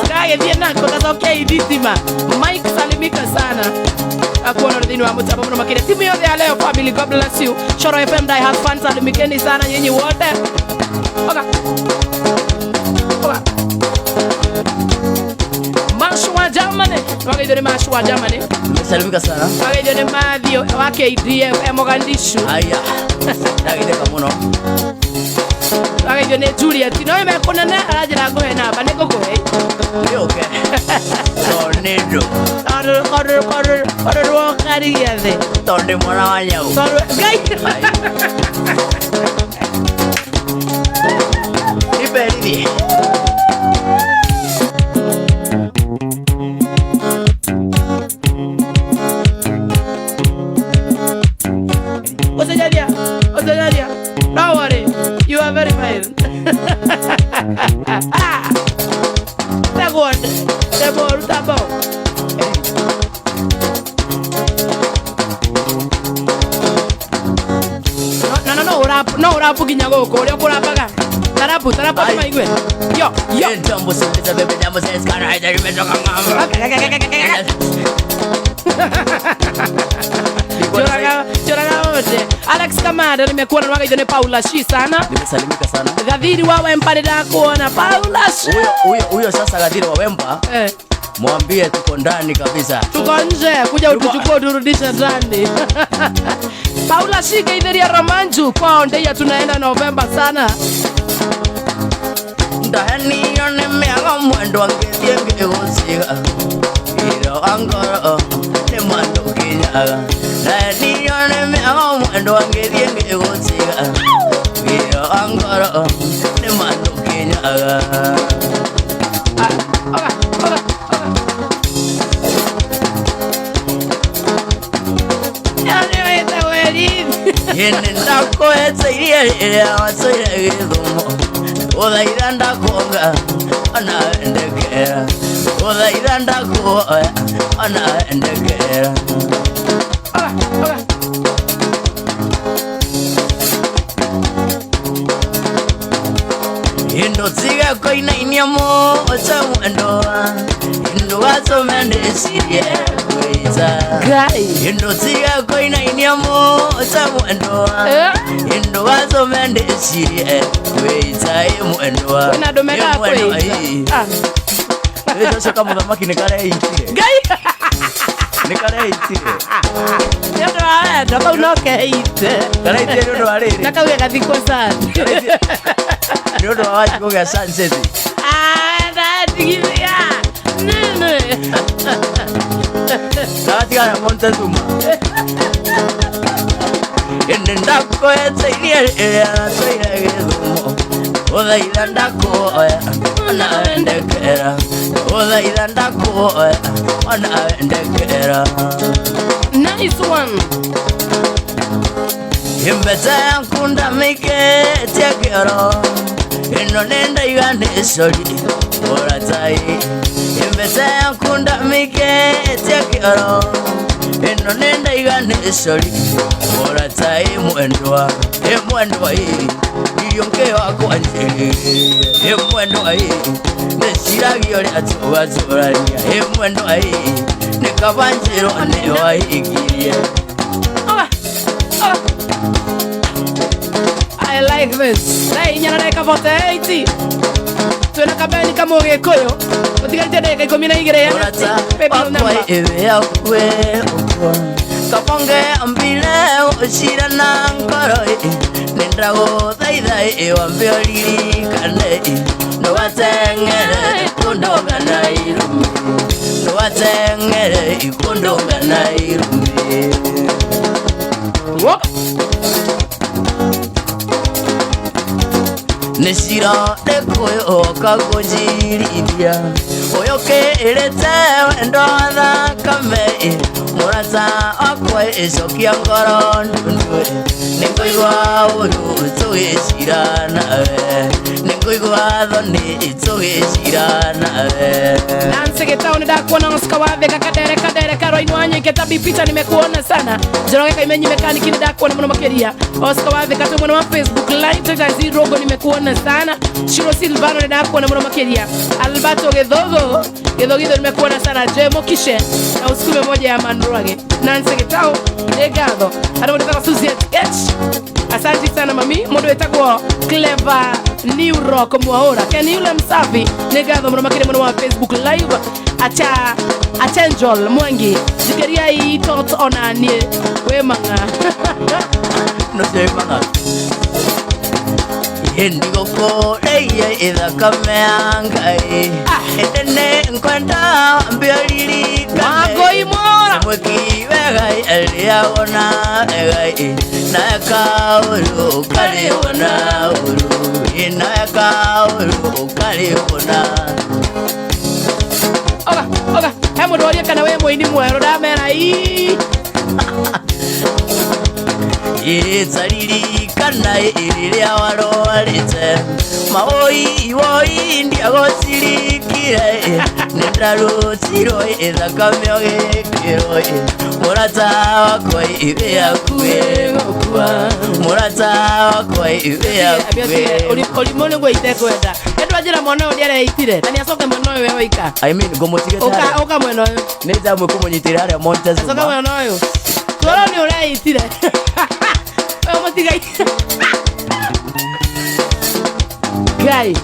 Sikage viena kwa sokei dhitima Mike salimika sana Akuwa nordini wa mutaba mwana makiri Timu yode ya leo family God bless you Shoro FM die have fun salimikeni sana nyenyi wote Oka Mashua Germany Wakaidone Mashua Germany Salimika sana Wakaidone Mathio wake IDF Mogandishu Aya Nagideka muno Wakaidone Juliet Noe mekona na Rajira gohe na Baneko gohe Yoke Tornado Kororo wakari yade Tonde mwana wanyau Gai Iberidi Osejalia Don't worry You are very fine Tagod Tabo No rapu kinyagoko Oleo kurapaga Tarapu kama igwe Yo Jambo sasa bebe jambo sasa kana haida nimetoka ngamba Choraga wote Alex Kamada nimekuwa na Wakaidone Paula Shi sana Nimesalimika sana Gadhiri wa Wempa nitakuona Paula Shi Huyo sasa Gadhiri wa Wempa mwambie tuko ndani kabisa Tuko nje kuja utuchukua uturudisha ndani Paula Shi Gaidhiri ya Romanju Kwa ondeya tunaenda Novemba sana Ndani yone meaga mwendo angethie ngeusiga Iro angoro ne mando kinyaga Ndani yone meaga mwendo angethie ngeusiga Iro angoro ne mando kinyaga Yene ndako etsairie wasoire githumo Uthaira ndakonga ona endekera Uthaira ndakoya ona endekera Indo tiga koina inyamo ocha mwendoa Indo waso mende sirie kuiza Indo tiga koina inyamo ocha mwendoa Indo waso mende sirie kuiza mwendoa Wena domega kuiza Ejo soka mudhamaki nikare itire Gai nikare itire Ndio aenda kwa unoke ite Kare itire ndio ariri Nakauye kathiko sana Ndio wachi kwa sunset Ndatigithia Nene Ndatigana Montezuma Ende ndako etsairie soire githumo Uthaira ndakoya ona endekera Uthaira ndakoya ona endekera Nice one Imbeta yankunda mike tiakero Ino nenda igande sori Oratai Imbeta yankunda mike tiakero eno nenda igane sori Morata mwendwa iyonke wako anje mwendwa nesiragi ore atwazoraria mwendwa nekabanjiro ne waigirie. I like this. Dai nyana deka vote 80. Tuena kabeni kama Gikuyu. Utigarite deka 12 ya. Pepe namba. Eve ya kwe ukwa. Kaponge ambile ushira na ngoro. Nendrago daidai wambioriri kane. No watengere kundonga na irumbi. No watengere kundonga na irumbi. What? Nishira dekoyo kagonjiribia oyoke elete wendo thakame Morata akwe ecokia ngoro ndundwe nĩngũigua ũru tũgĩcira nawe nĩngũigua thoni tũgĩcira nawe. Nancy Gitau ndakuona Oscar Wavega kadere Caroline Wanyike tabi picha nimekuona sana Njoroge Kaimenyi mekaniki ndakuona mwana makeria Oscar Wavega tu mwana wa Facebook live guys rogo nimekuona sana Shiro Silvano ndakuona mwana makeria Alberto Gedhogo nimekuona sana Jemo Kishe na usukume moja ya Mandroge Nancy Gitau Legado anaonekana Susie H. Asante sana mami mundu wetagwo Clever New Rock mwaora kani yule msafi Legado mwana makeria mwana wa Facebook live acha Angel Mwangi zigeria hii tot onanie we manga no sei manga Hendigo ko eye thakame angai etene nkwenda mbioriri magoi mora mweki wegai eliagona egai na kaulu kaliona uru ina kaulu kaliona. Oga hemo doria kana we moini mwero ndamera ii Irizariri kana iriria warorite Mawoi ndiagocirikire Nendarutirwo ithakame ogikirwo Morata wakwa ibe akue gukua Morata wakwa ibe akue Olimo nĩguo itekwenda Ndwajira mwana ũyũ nĩareitire na nĩacoka mwena ũyũ we waika I mean ngomutigete Oka mwena ũyũ nĩ jamwe kumunyitira harĩa Montezuma Acoka mwena ũyũ Toro nĩ ũreitire Wewe mutigai Gai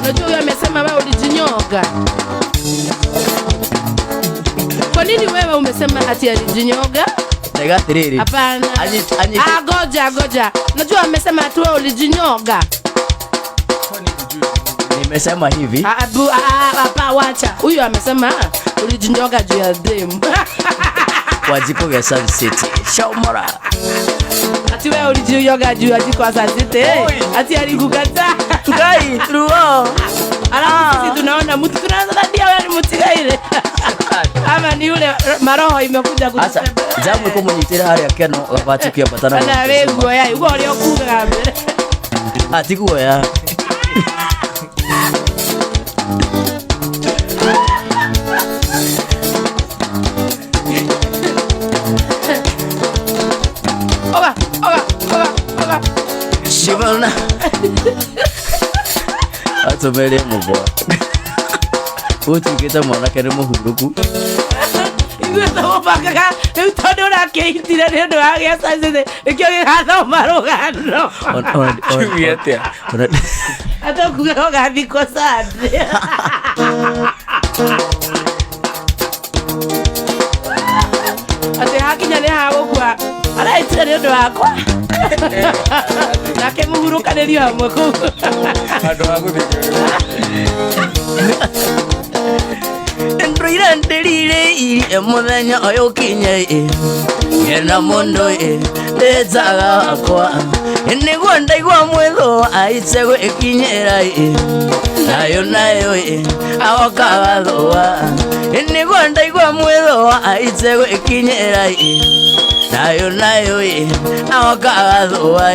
Unajua huyo amesema wewe ulijinyoga Kwa nini wewe umesema ati alijinyoga? Negatiriri Hapana Goja Unajua amesema ati wewe ulijinyoga Nimesema hivi Hapa wacha Huyo amesema ulijinyoga juu ya dem Wajiko ya Sun City Shaumora Ati wewe ulijinyoga juu ya jiko ya Sun City Ati alikukata Gai Ruo Alafu sisi tunaona mtu tunaanza ndia wewe ni mutigaire Ama ni yule maroho imekuja kutusema Asa jamwe kumunyitira harĩa keno watukia batana Ana wewe guo ya ugo uri okuga mbere Ati guo ya Shibana Atomele mubwa Utukita mwanake ni muhuruku Igwe tawo bakaga Utodo na keitire nendo age sasese Ikyo gikatho marugano Chuyetea Ato kuga gathiko sande Ate hakinya ni hagukua Araitire nendo wakwa Nake muhurukanĩrio hamwe kũu Andũ a gũthikĩrĩria Ndũire ndĩrire irie mũthenya ũyũ kinye Ngena mũndũ ndĩtaga wakwa Nĩguo ndaigua mwĩthũ aice gwĩkinyĩra Nayo agokaga thũa Nĩguo ndaigua mwĩthũ aice gwĩkinyĩra Nayo agokaga thũa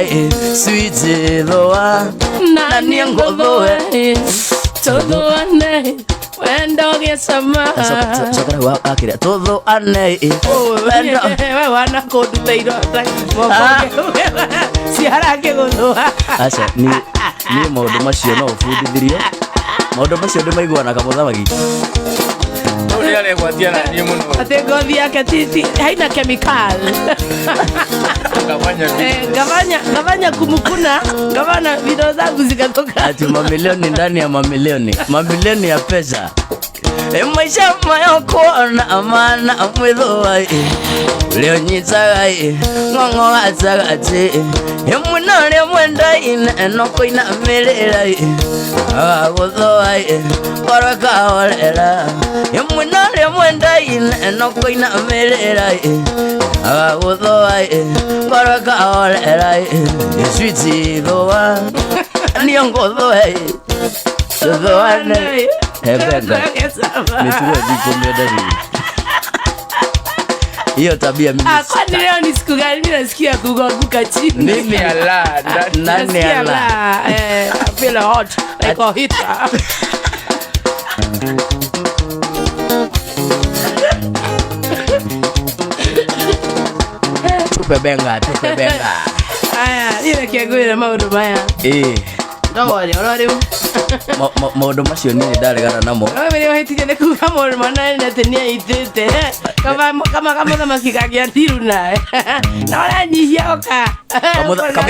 Sweet thũa na niĩ ngũthũe Tũthũane wendo gesama sokara wa akira todo ane wendo wewe wana koduteiro si harake gondo acha ni maundu macio no bundithirio maundu macio ndi maiguana kamuthamaki uri ale gwatia na ni muno ate gothi yake titi haina chemical gavanya kumukuna gavana video zangu zikatoka ati mamilioni ndani ya mamilioni ya pesa maisha mayokuona amana mwithuai ulionyitagai ng'ong'o gatagati imwina ria mwendaine enokoina mirirai agaguthuai ngoro kahorera imwina ria mwendaine enokoina mirirai agaguthuai ngoro kahorera iswiti thua niyo nguthuai thuane Hebenga. Nisiwe jikomedari. Hiyo tabia mimi. Kwani leo ni siku gani nasikia kuanguka chini? Nini ala? Nani ala? I feel hot like a heater. Tupe benga. Aya, ile kiagwira maundu maya. Ndawari, orari. Maundu macio ni ndaregana namo. Wewe wahitije ne kuga maundu manene na tenia itete. Kama thamaki kagia tiru nae. Na oranyihia oka.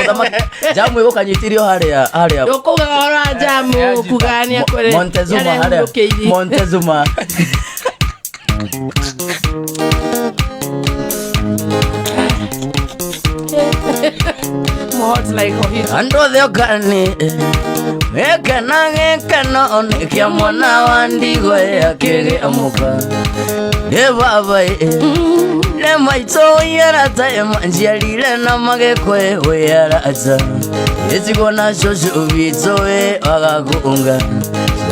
Kama jamu iko kanyitirio haria. Yokuga ora jamu kugania kore. Montezuma haria. Montezuma. Hot like a heater. Ando de okani. Ekana kia mwana wa ndigo akiri amuka baba le maito yarata emanjialile na magekwe yarata ezigona shosho bitoe agakunga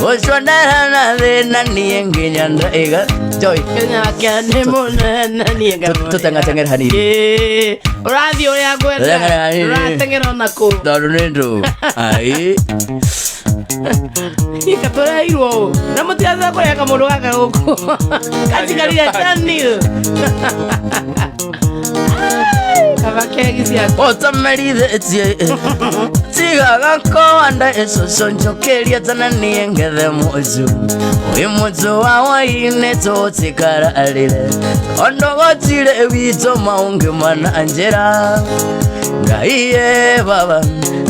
oshondana na thina niengenya ndaiga joy Kenya kene monena nienga tutang'ateng'era hanini radio ya gweta rateng'era nako darunendo ai ikatora iro na mutiaza kwa yaka mundu gaka guko kajikalira chani kabakegisia otamerithetie tigaga koanda ecoconjokeria tana niengethe muju uyu muju wa waine tutikararire ondogotire wito maungi mana njira ngaiye baba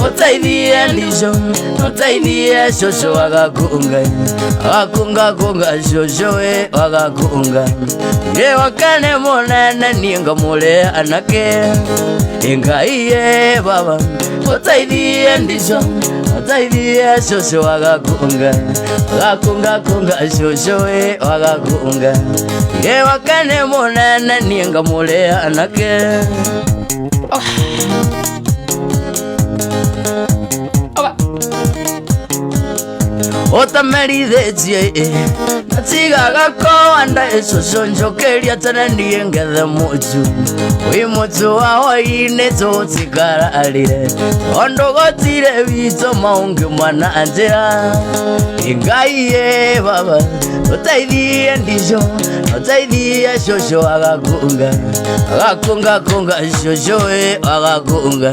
utaithie ndico utaithie coco wagakunga coco we wagakunga ye wakane monene nienga mule anake ngaiye baba utaithie ndico utaithie coco wagakunga coco we wagakunga ye wakane monene nienga mule anake otamerithetie natigaga koanda ecoconjokeria tana niengethe muju wi muju wa hwaine tutikararire ondogotire wito maungi mana njira ngaiye baba utaithie ndico utaithie coco agakunga coco we agakunga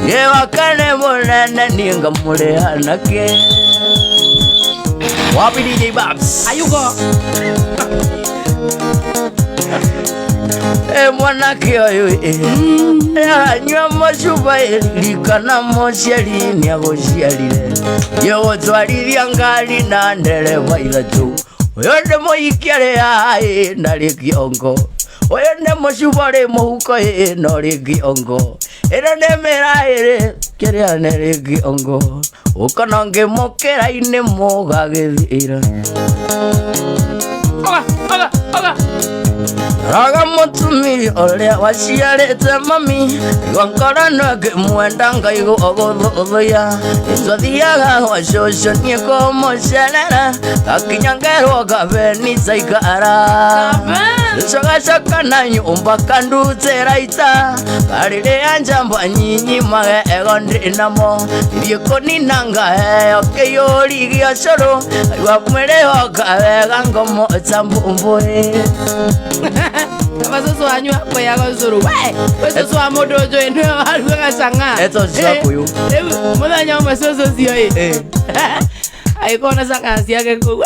ye wakane monene nienga mure anake wapi DJ Babs ayugo mwanake oyu anywa macuba ririkana mũciari nĩagũciarire yegũtwarithia ngari na ndereba ithatũ ũyũ nĩ mũhikia rĩa na rĩ kĩongo ũyũ nĩ mũcuba rĩ mũhuko no rĩ kĩongo ĩno nĩ mĩraĩrĩ kĩrĩa nĩ rĩ kĩongo ũkona ngĩmũkĩra-inĩ mũgagĩthira Raga mutumi olea waciarite mami Gwankora nweke mwenda ngaigo ogothoya Nzothiaga gwa cũcũ niĩ kũmũcerera Gakinya ngerwo gabeni caikara Cogacoka na nyũmba kandutĩra ita Karĩrĩa njamba nyinyi magego ndĩnamo Ithiĩ kũnina ngaheo kĩiyũri gĩa cũrũ Aigua mwĩrĩhoka wega ngomo ta mbũmbũĩ Abasoso wanyu hapo ya gozuru. Wewe soso wa modo jo eno haruga sanga. Eto zako yo. Mudanya masoso sio Aikona sanga siake ko.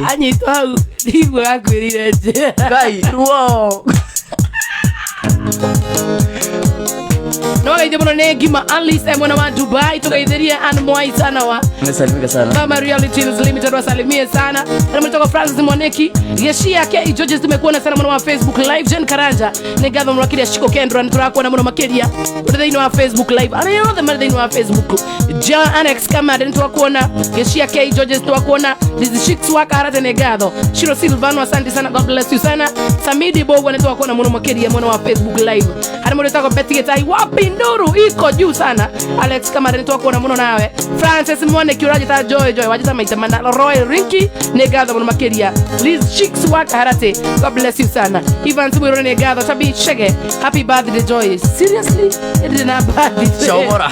Anyito au digo akwirire. Kai, wow. No gaide bono ne gima Unleashed mwana wa Dubai tukaidheria anmoi sana wa. Nisalimika sana. Kama Reality Limited wasalimie sana. Na mtoka Francis Moneki, Yeshia K Georges tumekuona sana mwana wa Facebook live Jen Karanja. Negatho mwakiria Shiko Kendra niturakuona mwana makeria. Tudaino wa Facebook live. Ana yo the madaino wa Facebook. Ja Annex kama niturakuona. Yeshia K Georges tuwakuona. This Shicks waka harate Negatho. Shiro Silvano asante sana, God bless you sana. Samidi Bogo niturakuona mwana makeria mwana wa Facebook live. Hadi mwana tako Betty Tai wapi Nduru iko juu sana. Alex kama nitoa kuona muno nawe. Francis Mwone kiuraje ta Joy wajita maita mana Roy Rinky Negatho muno makeria. Liz Chicks waka harate. God bless you sana. Ivan Tubiro Negatho tabi shege. Happy birthday Joy. Seriously? It is not birthday. Shawara.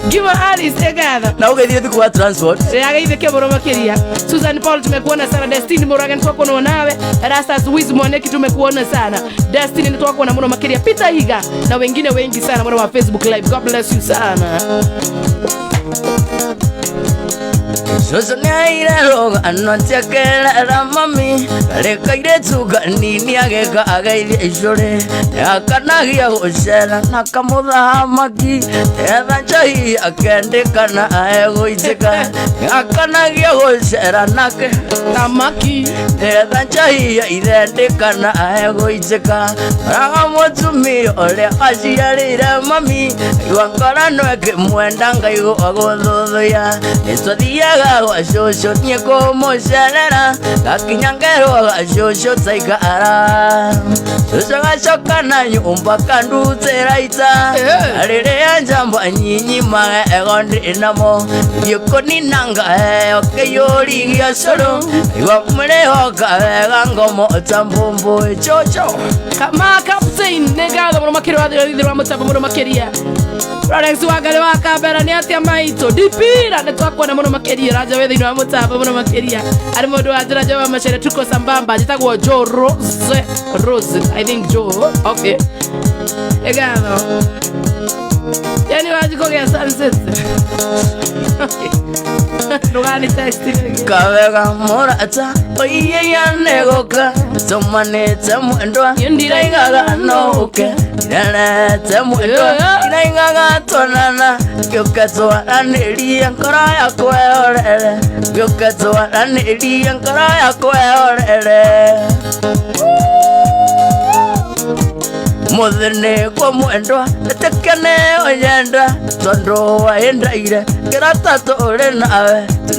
Give Alice Negatho. Na ugaidhie tu kwa transport. Reaga ke muno makeria. Susan Paul tumekuona sana. Destiny Moragan tuko kuona nawe. Rastas Wiz Mwone tumekuona sana. Destiny nitoka kuona muno makeria. Peter Higa na wengine wengi sana mwana wa Facebook live. God bless you sana. Soso nyaira roga anontiakera mami Kareka iretuga nini ageka agairie icure Yakanagia gũcera na kamũthamaki Etha njahi akendĩkana aegũitĩka Yakanagia gũcera nake Tamaki Etha njahi ithendĩkana aegũitĩka Raga mũtumia ũrĩa aciarĩire mami Gwankora nweke mwenda ngaigo agũthũthũya Nĩtũthiaga gwa cũcũ niĩ kũmũcerera Gakinya ngerwo gwa cũcũ caikara Cũcũ gacoka na nyũmba kandutĩra ita Rĩrĩa njamba nyinyi magego ndĩnamo Ithiĩ kũnina ngaheo kĩiyũri gĩa cũrũ Aigua mwĩrĩhoka wega ngomo ta mbũmbũĩ cũcũ Kama Captain Negatho muno makeria wa mũtambo muno makeria Alex wagale wakambera ni atia maito dipira nitwakuona muno makeria raja we thĩinĩ wa mũtambo muno makeria ari mũndũ wa njĩra Joe Machere tuko sambamba njĩtagwo Joe Rose I think Joe okay Negatho yani wajikogea sunset okay Nugani text Kavega morata oiye yanegoka Tomanete mwendwa Ndiraingaga noke Ndirete mwendwa Ndiraingaga tonana Gyoka twaranĩrie ngoro yakwa yorere Gyoka twaranĩrie ngoro yakwa yorere Muthini kwa mwendwa Etekene oyenda Tondo waendaire Kirata tũrĩ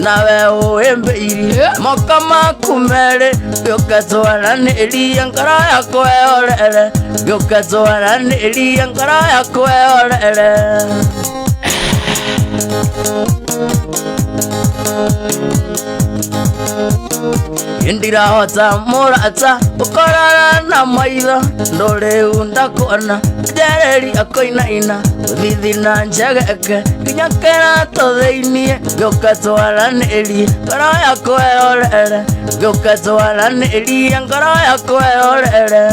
nawe ũĩmbĩirie Moka maku merĩ Gĩũka twaranĩrie ngoro yakwa yorere Gĩũka twaranĩrie ngoro yakwa yorere Indirahota mũrata ũkorana na maitho ndũrĩu ndakuona njereri akoinaina ũthithina njegeke nginya kĩratũ thĩiniĩ gĩũka twaranĩrie ngoro yakwa yorere gĩũka twaranĩrie ngoro yakwa yorere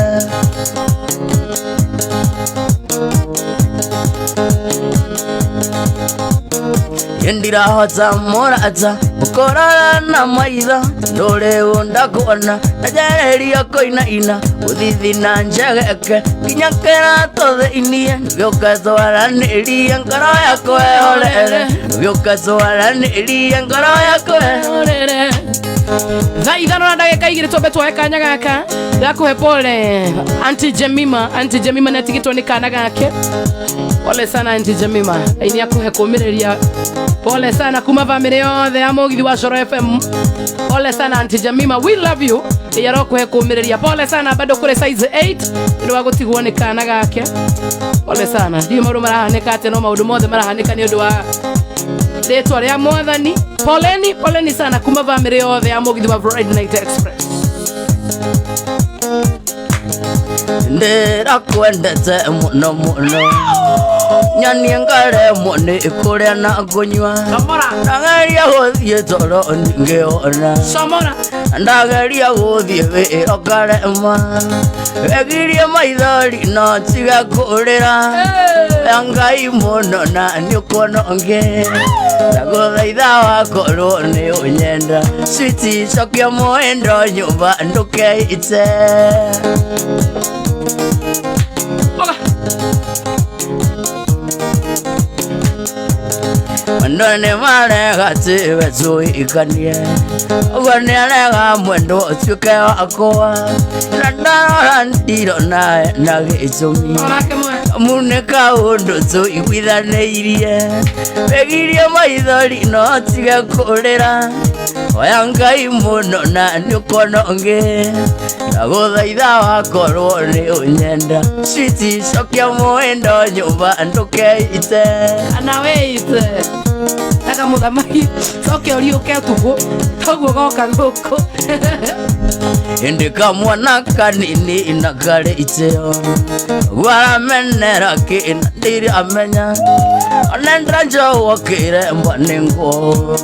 Indirahota mũrata ũkorana na maitho ndũrĩu ndakuona njereri akoinaina ũthithina njegeke nginya kĩratũ thĩiniĩ gĩũka twaranĩrie ngoro yakwa yorere gĩũka twaranĩrie ngoro yakwa yorere Thaa ithano na ndagika igiri tobe twae kanya gaka gakuhe pole Auntie Jemima netigitwo ni kana gake. Pole sana Auntie Jemima, ini akuhe kumiriria. Pole sana kuma family yothe ya Mugithi wa Coro FM. Pole sana Auntie Jemima, we love you. Yaro kuhe kumiriria. Pole sana bado kure size 8 ndio wagutigwo ni kana gake. Pole sana. Ndi maundu marahanika ate no maundu mothe marahanika ni undu wa retwa ria Mwathani. Poleni sana kuma family yothe ya Mugithi wa Friday Night Express. Ndera kwendete muno nyani ngare mone ikuria na kunywa ndageria guthie toro ningeona ndageria guthie wira karema egirie maithori no tiga kurira Ngai muno na niukononge ndaguthaitha wakorwo ni unyenda sweetie cokia muendo nyumba ndukeite Ndone marega tiwe zuikanie Ugone alega mwendo utuke wakwa Na ndarora ndiro nae na gĩtũmi Muneka undu tuiguithanĩirie Wegirie maithori no tige kurira Oya Ngai muno na niukononge ndaguthaitha wakorwo ni unyenda sweetie cokia muendo nyumba ndukeite ana weite taka muthamaki cokia uriuke tugu toguo goka guku Indika mwana kanini na kare iteo Waramenera kina ndiri amenya Anendra njowo kire mbanengo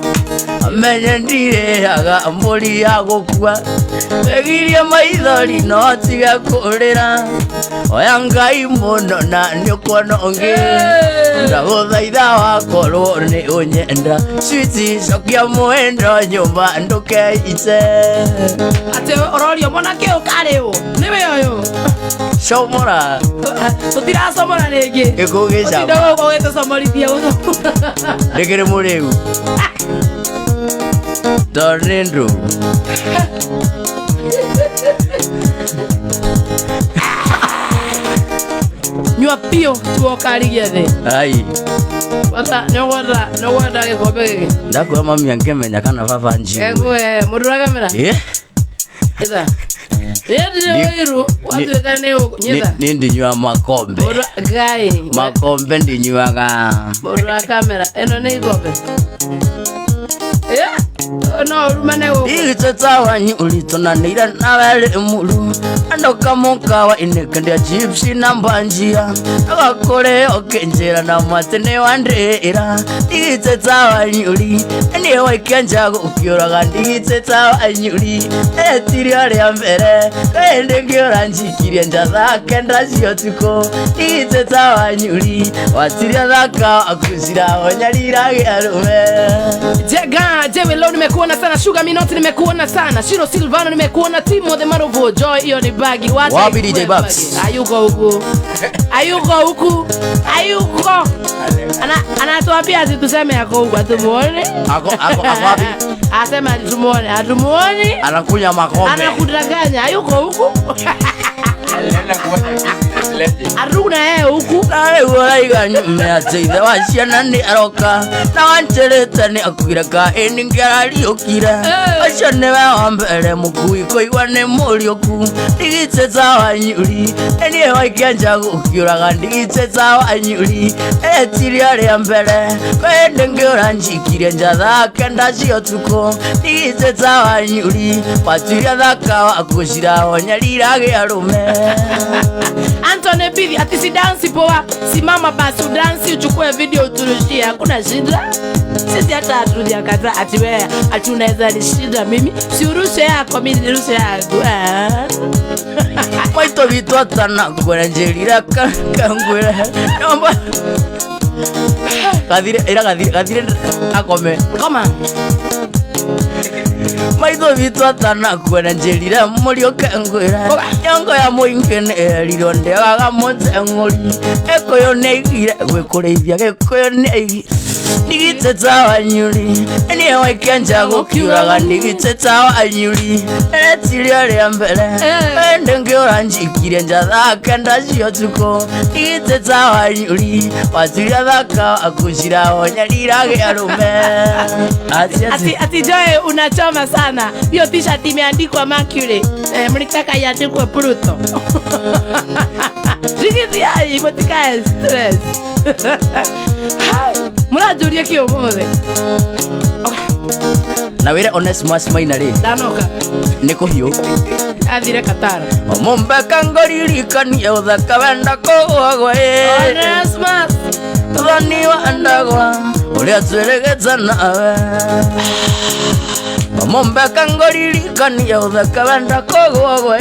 Amenye ndire aga mburi ya gukua Egirie maithori no tiga kurira Oya Ngai muno na niukononge ndaguthaitha wakorwo ni unyenda sweetie cokia muendo nyumba ndukeite ate ororio mwanake ukariu niwe uyu Somora tutirasomora ringi ikugica ndogo gwetusomorithia guco Ndikiri muriu Tornado nyua pio tuokarigia thi ai wata nogwenda gikombe giki ndakwira mami angimenya kana baba nji egwe mudura kamera ida Yediru watuweka nyitha ndinywa makombe gai makombe ndinywaga mudura kamera eno ni ikombe no rumane wo igiteta wanyu ulitonanira nawele mulu andoka mukawa inekendia chips na mbanjia agakore okenjera na matene wandera igiteta wanyu uli ene waikanja ukiuraga igiteta wanyu uli etiri ari ambere ende ngiora njikirie njatha kenda cio tuko igiteta wanyu uli watiria thaka akuzira onyarira giarume jega jewe lo nimekuona sana Sugar Minoti nimekuona sana Shiro Silvano nimekuona Timo the Marovo Joy hiyo ni bagi wapi DJ Babs ayuko huku anatuambia ati tuseme yako huku atumuone ako wapi asema atumuone anakunya makombe anakudanganya ayuko huku aruna huku nawe uraiga nyume ateithe wa ciana ni aroka na wanjerete ni akugira ka ningariukire acio niwe wa mbere mukui kuigwa ni muriuku ndigiteta wanyuri enie waikenja gukiuraga ndigiteta wanyuri etiri aria mbere kwende ngiura njikirie njatha kenda cio tuko ndigiteta wanyuri watiria thaka wakucira onyarira giarume Anthony Bibi ati si dance poa simama basi udansi uchukue video uturushia hakuna shida sisi hata hatujakata ati wewe atunaweza nishinda mimi si urushe yako mimi nirushe yangu Maito vitu atana kurenjerira kangwira nyomba kadire akome koma maitho bitu atana kwena njirire muri okengwira yongo ya muingene eriro ndegaga mutenguri ekoyo neigire gwikureithia gikoyo neigire nigiteta wanyuri eni waikanja gukiuraga nigiteta wanyuri etirio ria mbere ende ngiora njikire njatha kenda cio tuko nigiteta wanyuri watiria thaka akushira onyarira giarume ati Joy unachoma sana hiyo t-shirt imeandikwa Mercury mlitaka iandikwe Pluto Rigidi ai motikae stress murajuria kio mothe na wire Onesmus Maina ri danoka niko hiyo athire Katara omombeka ngoririkania uthaka wenda kugwagwa Onesmus thani wandagwa uria tweregeta nawe omombeka ngoririkania uthaka wenda kugwagwa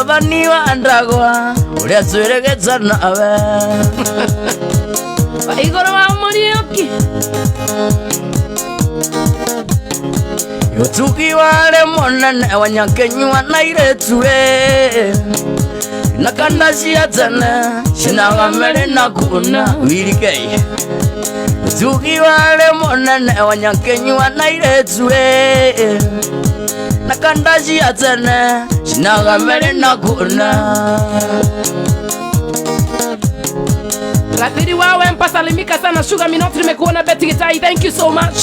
thani wandagwa uria tweregeta nawe igoro wa Murioki yotuki wale monene wanyakenywa na iretue nakanda ciatene cinagamere na kuna wirikei yotuki wale monene wanyakenywa na iretue nakanda ciatene cinagamere na kuna Gatiri wawe mpasalimika sana Sugar Minoti nimekuona Betty Gitai thank you so much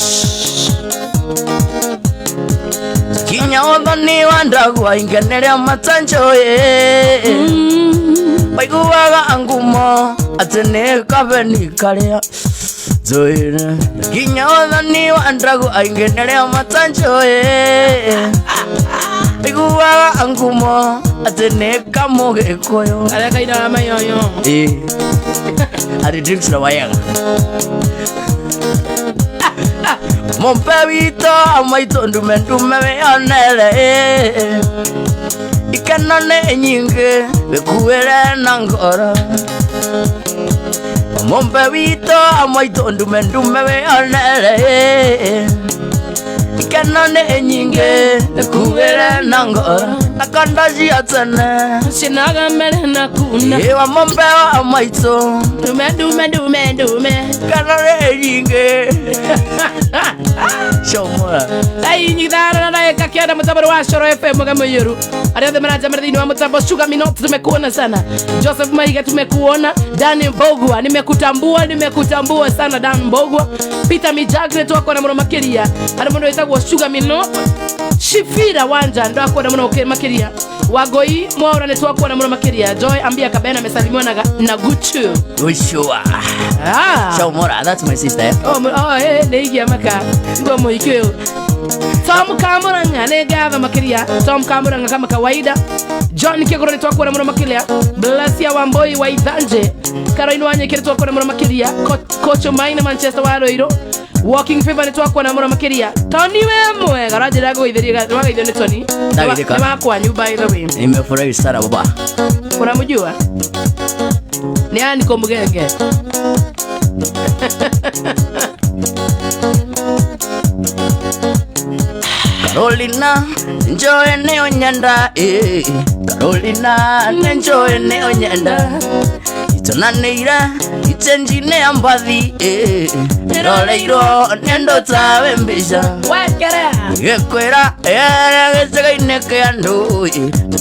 Kinya odhani wandagwa ingenerea matanjoye Waiguwaga angumo atene kabeni karea Zoire Kinya odhani wandagwa ingenerea matanjoye Waiguwaga angumo atene kamoge koyo Aleka ina mayoyo Adi drinks na wayaga Mompe wito amaito ndume weonele Ikanone nyinge wekuwele na ngoro Mompe wito amaito ndume weonele Ikanone nyinge wekuwele na ngoro Nakanda jiatene Sinaga mbele na kuna Ewa mompe wa amaito Dume Kanone nyinge Shomora Dai nyidara na eka kiada mutabaro wa Shoro FM Mugamuyeru Ariadhe manaja mradini wa mutambo Sugar Minoti tumekuona sana Joseph Maiga tumekuona Dani Mbogwa nimekutambua sana Dan Mbogwa Peter Mijagre tuwako na mwana makiria Ada mwana wetagwa Sugar Minoti Shifira wanja ndo wako na mwana makiria Wagoi mwaura netuwako na mwana makiria Joy ambia kabena mesalimiwa na Guchu Ushua Shomora, that's my sister neigia maka Ngo moikyo Tom Kamuranga negava makiria Tom Kamuranga kama kawaida John Kegoro netuwako na mwana makiria Blasia Wamboi wa Ithanje Karoinu wanye kire tuwako na mwana makiria Kocho Maina Manchester wa Roiro Walking Fever netuwako na mwana makiria Tony wemwe Garaje dago idheri Waga idhoni Tony Nema kwa nyuba ilo wim Nimefurahi sana baba Unamujua Ni ani komugenge Carolina, enjoy neo nyanda Carolina, enjoy neo nyanda Itona neira, itenjine ambathi Roleiro, nendo tawe mbisha Wekerea Gekwera, gesega ineke andu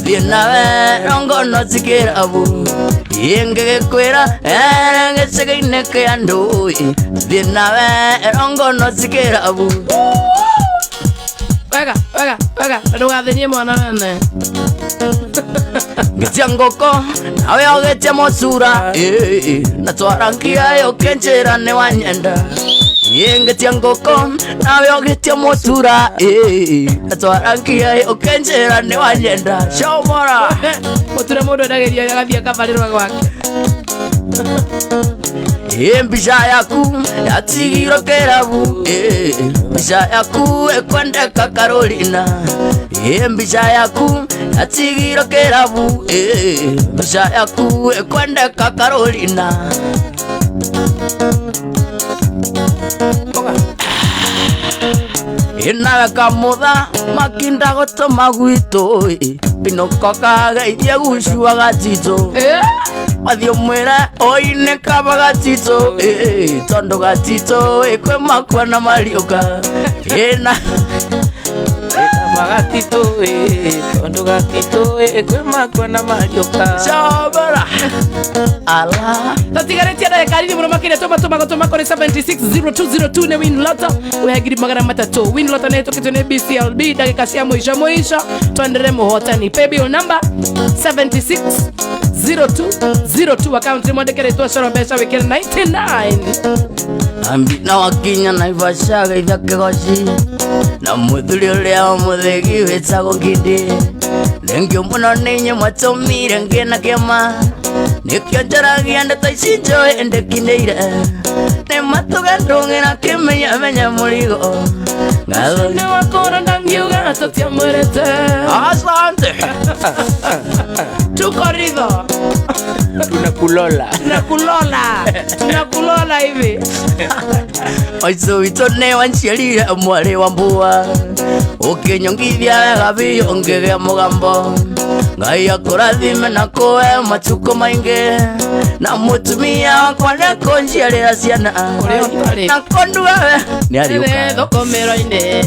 Vienawe, rongo no tikira abu Yenge gekwera, gesega ineke andu Vienawe, rongo no tikira abu Wega, ndugathenie mwana nene Getia ngoko, nawe ogetia mosura Natwarangia yo kenjera ne wanyenda Getia ngoko, nawe ogetia mosura Natwarangia yo kenjera ne wanyenda Shomora Muture mundu ndageria gathia kabarirwa gwake Mbisha yaku yatigiro kerabu Mbisha yaku ekwendeka Carolina Mbisha yaku yatigiro kerabu Mbisha yaku ekwendeka Carolina Ina kamutha makinda gotoma gwitu Pinoko kageithia gucua gatito Mathio mwira oine kaba gatito Tondo gatito kwe makwa na mariuka Ina Magatito tondo gatito kwe makwa na mariuka Chabara ala Tatigaretia na kariri muno makire toma kore 760202 ne win lotto wehagiri magana matatu win lotto ne tokito ne BCLB dakika cia mwisho twendere muhotani pay bill number 760202 account mwandikire twacoro mbeca wikire 99 ambi na wakinya na ivashaga ithakegoci na muthuri uria muthegi wetagwo Gidi Thengio muno ninye mwatumire ngina kiama Nikyo njaragia ndeto ici njoe ndekineire Ni matuga ndung'ira kimenya murigo Ngatho ni wakora ndangiuga tutiamwirete Asante Tuko ridho Tunakulola hivi Oizo wito ne wanchiarire mwari wa mbua Ukinyongithia wega biyo ngegea mugambo Ngai akurathime na koe machuko maingi Na mutumia wakwa neko njiarira ciana Na kondu wewe ni ariuka thokomero-ini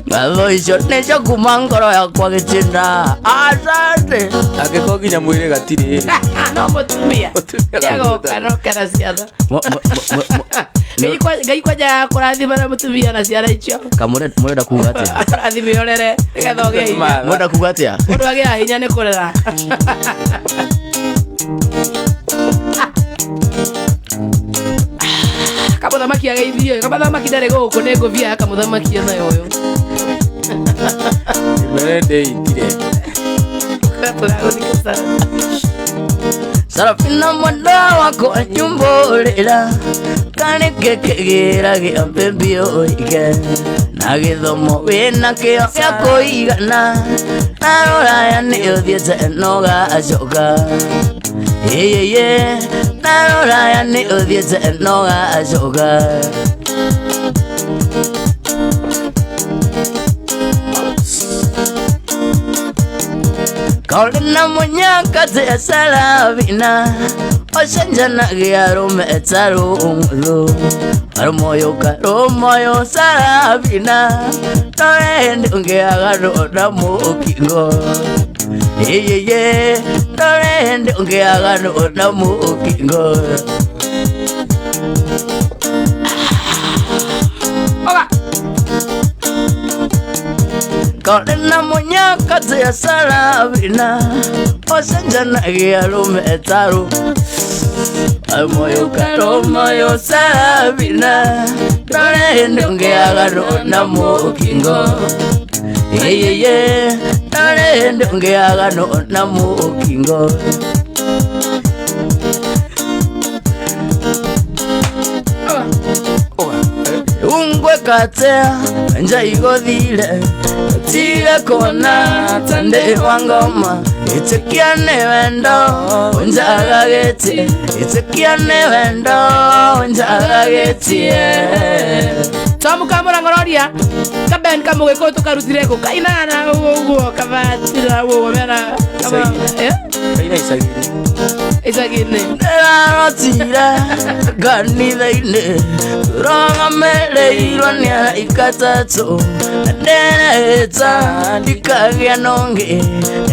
Ngatho icio nicio kuma ngoro yakwa gitinda Asante Angĩkorwo nginya mwĩrĩ gatirĩ no mutumia yagoka no kana ciana Ngai kwaja kurathima na mutumia na ciana icio Kamurenda kuga atia Kurathima orere getho gĩa hinya Murenda kuga atia Mundu agĩa hinya nĩ kurera Kamuthamaki ageithio kamuthamaki ndarĩ gũkũ nĩ ngũbia kamuthamaki nayo ũyũ Merende itire Sarafina mwenda wako nyumborera Kane kekegira gĩa mbembio oige Na gĩthomo wĩna kĩo gĩa kũigana Na rũraya nĩ ũthiĩte no gacoka Na rũraya nĩ ũthiĩte no gacoka Kaulina munyaka te salavina Oshanjana giarume etaru umulu Arumoyo salavina Torende ungeagaro na mukingo Torende ungeagaro na mukingo Kaulina munyaka te salavina Oshanjana giarume etaru Arumoyo salavina Torende ungeagaro na mukingo Torende ungeagaro na mukingo Ungwe katea nja igothire Tire kona tande wangoma Itikiane wendo unjaga geti Itikiane wendo unjaga geti Twamuka murangororia kaben kamugiko tukarutire ko kainana uguo kavatira uguo mena kama Kaina isagine Nerarotire kanitha-inĩ Tũrogamereirwo nĩ araika atatũ Ndereta ndikagĩa nongĩ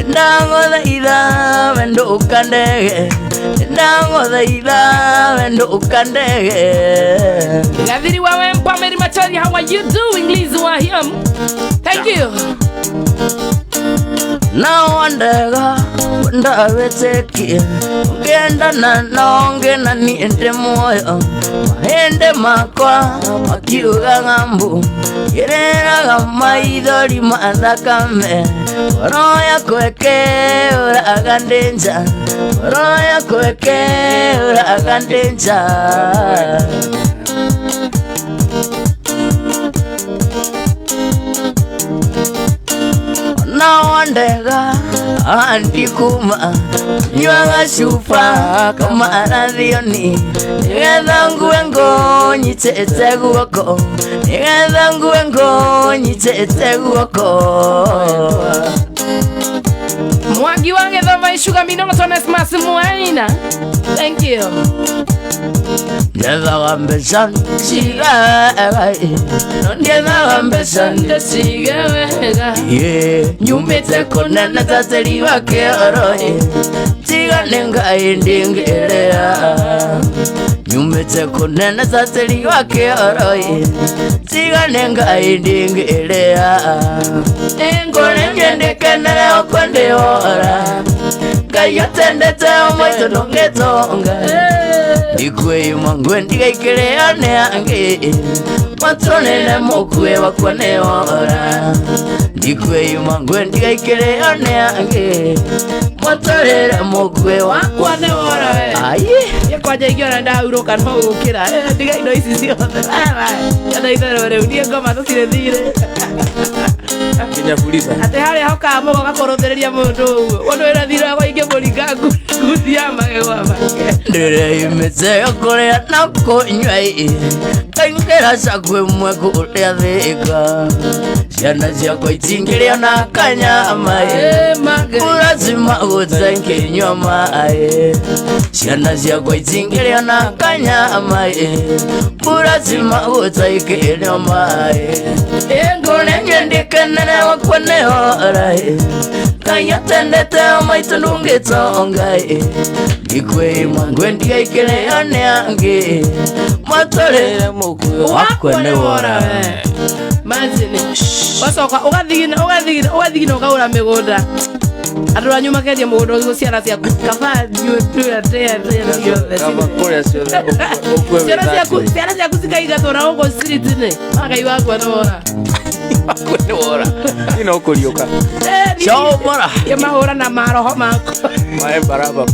Ndagũthaitha we ndũka ndege Ndagũthaitha we ndũka ndege Gathiri wawe Mpameri Machari, how are you doing? Liz Wahiam, thank you. Na wandega ndaweteki Ngenda na nonge na niende moyo Mahende makwa makiuga ng'ambu Yereraga maithori mathakame Ngoro yakweke ũraga ndĩnja Ngoro yakweke ũraga ndĩnja Na wandega andikuma nywa chupa kama arathioni nigetha nguengo nyitete guoko nigetha nguengo nyitete guoko Mwangi wange thoma ishuga minongo tones masimu aina. Thank you. Never ambition, nyumite kunena tateliwa keoroi tiga nenga indingelea nyumite kunena tateliwa keoroi tiga nenga indingelea engone ngendekenere okwendeora kayotendete omoito nongetonga ikwe mangwe ndigaikire ane ange matronene mokwe wakwane ora ikwe mangwe ndigaikire ane ange matronene mokwe wakwane ora ayi yakwaje igiona ndauruka no gukira ndigaino ici ciothe yana itherore unie ngoma tutire thire kinya fuliza ate hale hoka mogo gakorothereria mundu wono era thira kwa inge muringa ngudia magegwa make ndere imeze korea na konyai kaingera sakwe mwe kuria thika ciana ciakwa itingiria na kanyama lazima guthenke nyoma ciana ciakwa itingiria na kanyama lazima guthenke nyoma engone ngendikenere wakwane ora kayatendete omaito nungetonga ikwe mangwe ndigaikire ane ange matore mukwe wakwane ora Mazini wasoka ugathigina ukaura migunda andå anyu makendia må gå ndå å guo ciana ciaku ciana ciaku cikaigatwo na gå kå street-inä magai wakwa nä wora ino kå riåka mahå ra na maroho makwa maembaraba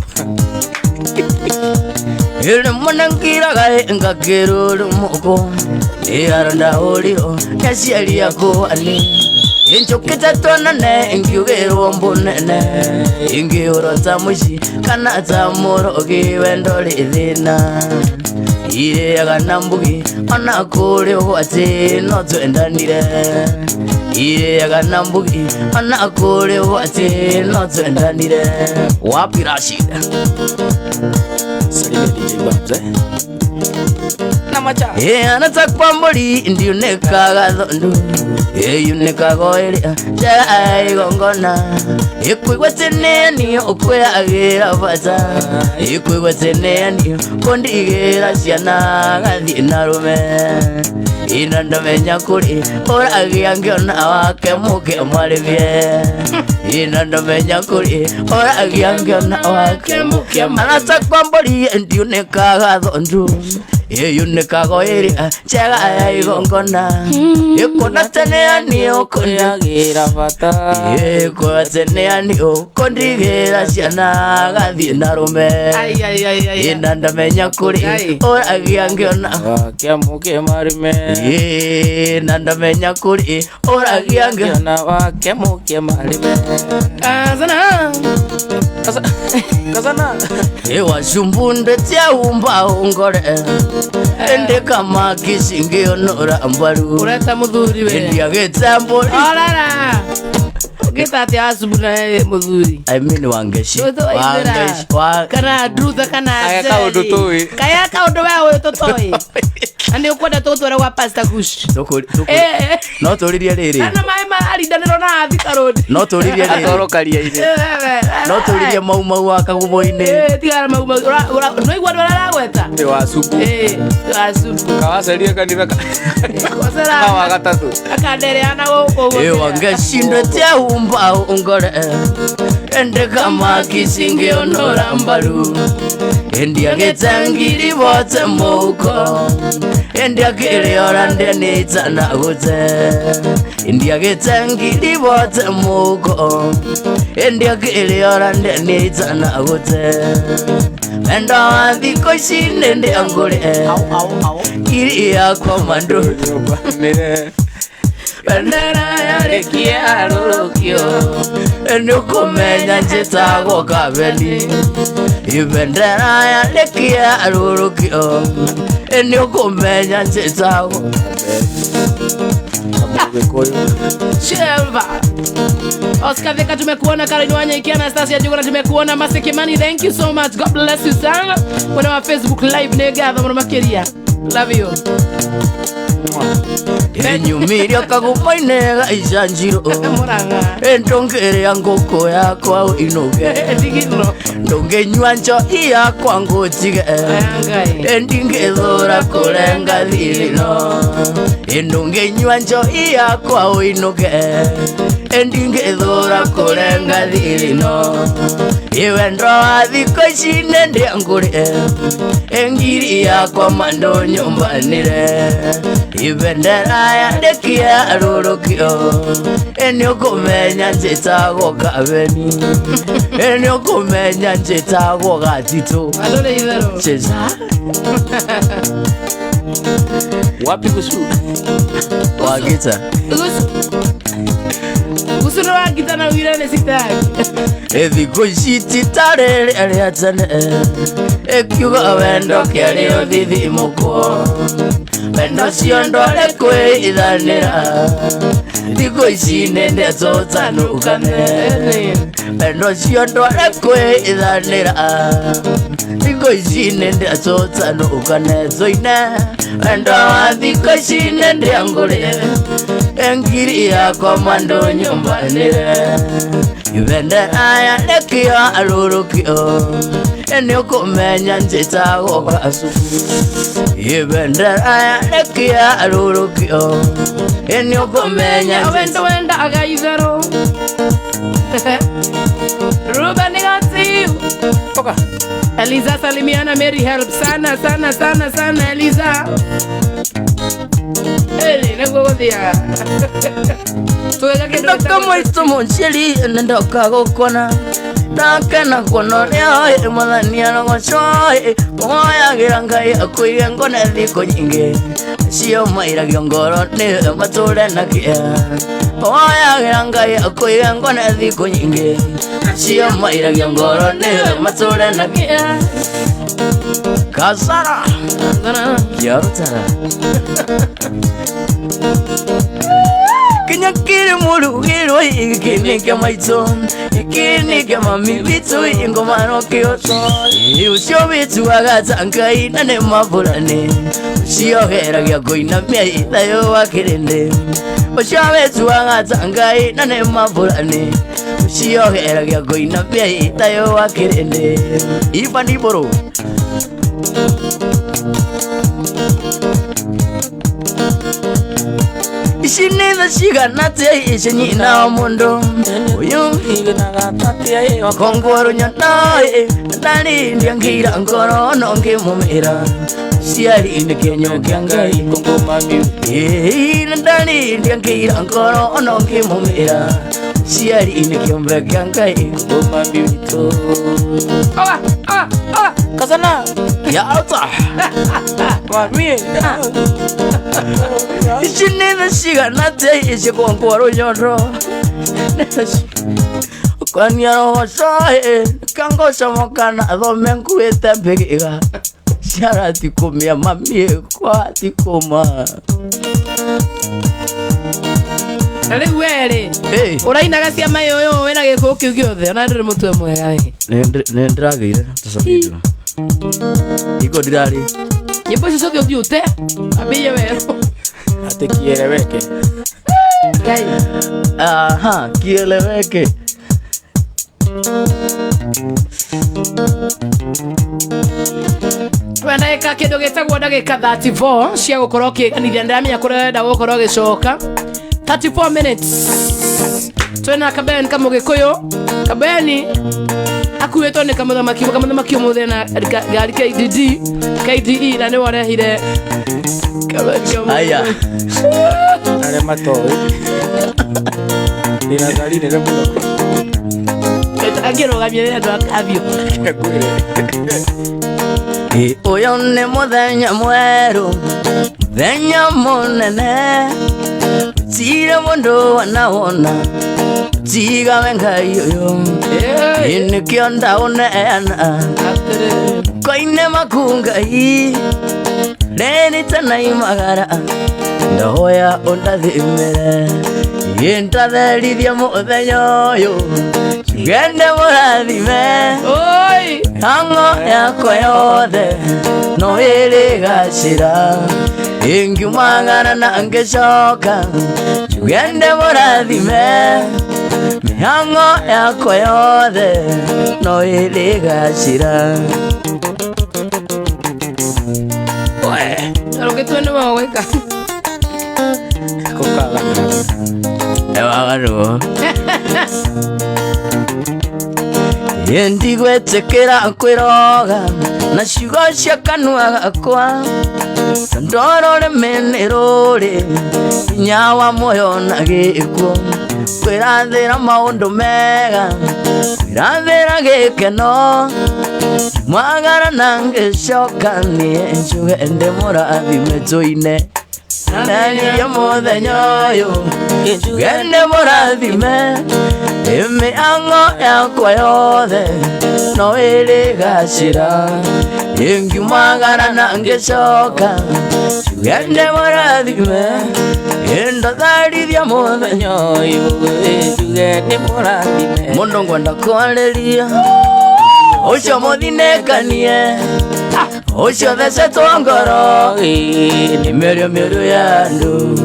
iri munangiraga ngakiruru muko iyaranda ulio yasialia kuani inchukita tonane ingiugirwo mbunene ingiurota muci kana tamurogi wendo rithina iriaga na mbugi ona kuri hwati no twendanire iriaga na mbugi ona kuri hwati no twendanire wapi Rashid Salimia DJ Babs na macha anatakwa mburi ndiunekaga thondu yunekaga iria jai gongona ikwigwa teneni ukwagira bata ikwigwa teneni kondigira ciana gathi na rume ina ndamenya kuri oragia ngiona wake muke marivie ina ndamenya kuri oragia ngiona wake muke anatakwa mburi ndiunekaga thondu yunekaga iria jai gongona ikona teneni ukwagira bata ikwa teneni ukondigira ciana gathi na rume ina ndamenya kuri oragia ngiona wake muke marime ina ndamenya kuri oragia ngiona wake muke marime kazana wasumbunde tiaumba ungore ende kama kisingio nora ambaru ureta muthuri we ndia getambori orara gitati asubuna muthuri I mean wangeshi kana drutha kana aya kaundu tui kaya kaundu we tutoi andi ukwenda tutwara wa pasta kush no turirie riri ana maema arindaniro na thika road no turirie riri atorokaria ine no turirie mau wakagumo-ini tigara mau no igwa ndwara gweta ni wa subu wa subu kawaceria kanitha wasera wa gatatu akandere ana guko wangeshindwe tiaumba ungore ende kama kisingio nora mbaru endia getangiri bote moko endia kiriora ndeni tana gute endia getangiri bote moko endia kiriora ndeni tana gute endo andiko shinde ndi angore iri ya komando bendera yalekia rurukio nukumenya njitagwo Kabeni ibendera yalekia rurukio nukumenya njitagwo Shelva Oscar Veka tumekuona, Caroline Wanyeki, Anastasia Juguna tumekuona, Masekimani, thank you so much, God bless you sana. Wana wa Facebook live negatha mwana makeria, love you. Enyumirio kagumainega ijanjiro Endongere ya ngoko yakwa inoge Ndongenywa njohi yakwa ngotige Endingethora kurenga thirino Ndongenywa njohi yakwa inoge Endingethora kurenga thirino Iwe ndo wa thiko ici nende angure Engiri yakwa mando nyumbanire Ibendera yalekia rurukio Nukumenya njitagwo Kabeni Nukumenya njitagwo Gatito Alole idhero Cheza wapi Gusu Wagita Gusu no wagita na wirene sitaki Thiko ici titarere aliatane Ekiuga wendo kĩarĩ ũthithimũkwo Wendo ciondore kwĩithanĩra Thikũ ici nĩndetũtanũkane Wendo ciondore kwĩithanĩra Thikũ ici nĩndetũtanũkane Zoine wendo wa thikũ ici nĩndĩangũrĩe Engiri yakwa mando nyumbanĩre Ibendera yalekia rurukio Nukumenya njitagwo Gasuku Ibendera yalekia rurukio Nukumenya wenda agaithero Ruben Gatsiu Oka Eliza salimiana, Mary help sana sana sana sana Eliza Eli nagogothia Ndoka moito moncheli ndoka gukona Nakena kunoria mwathania no gocoe Moyagira Ngai akuige ngone thiko nyingi Cio mairagio ngoro nĩ mature na kĩeha Moyagira Ngai akuige ngone thiko nyingi Cio mairagio ngoro nĩ mature na kĩeha Kasara Kiarutara Kinyakiri murugirwo ikinike maito Ikinike mami bitu ingomano kioto Ucio bitu agatangai na ne mabulane Ucio heragia kuinamia ithayo wa kirinde Ucio bitu agatangai na ne mabulane Ucio heragia kuinamia ithayo wa kirinde Iba ni boro Ishineza shiganate ishinyina wa mundo Uyu iganagatatiaye wakongoro nyanae Ndani ndiangira nkoro nonge mumira Siari indikenyo kiangai kongoma miu Ndani ndiangira nkoro nonge mumira Siari indikiombe kiangai kongoma miu ito Kasana Ya alta Wamie Ishineza shiganate ishikongoro nyondo Kwani arohocoe Kangosha mokana thome nkuĩte mbĩgĩga Ciara tikumia mami kwa tikuma Rĩu werĩ ũrainaga ciama yoyo wĩna gĩkũũ kĩu gĩothe ona ndĩrĩ mũtwe mwega nĩndĩragĩire tũcabĩirwo iko ndirarĩ nyĩmbo icio ciothe ũthiũte ambĩie werũ ate kieleweke aha kieleweke Twendeka kĩndũ gĩtagwo ndagĩka 34 cia gũkorwo kĩganithia ndĩramenya kũrĩa wenda gũkorwo gĩcoka 34 minutes twena Kabeni kamũgĩkũyũ Kabeni akuĩtwo nĩ kamũthamaki ũmũthĩ na ngari KDE na nĩ warehire aya arĩa matoĩ ndĩna ngari nene mũno angĩrũgamia rĩrĩa andũ akabio ũyũ nĩ mũthenya mwerũ mũthenya mũnene tire mundu wanaona tiga wenga yoyo ini kionda uneana koine makungai leni tana imagara ndahoya undathimere yenthatherithia muthenya uyu gende murathime hango yakwa yothe no irigacira ingiumagara na ngicoka gende murathime mihango yakwa yothe no irigacira. Roketwene waweka kokagana ewagaro yendi gwetekera kwiroga na ciugo cia kanua gakwa ndorore meniruri hinya wa muoyo na gikuo kwirathira maundu mega kwirathira gikeno mwagara na ngicoka nie njuge ndi murathime tuine naniria muthenya uyu gende murathime imihango yakwa yothe no irigacira ingiumagara na ngicoka gende murathime indatharithia muthenya uyu gende murathime mundu ngwenda kwariria ucio muthinekanie ucio thecetwo ngoro ni mĩario mĩũru ya andũ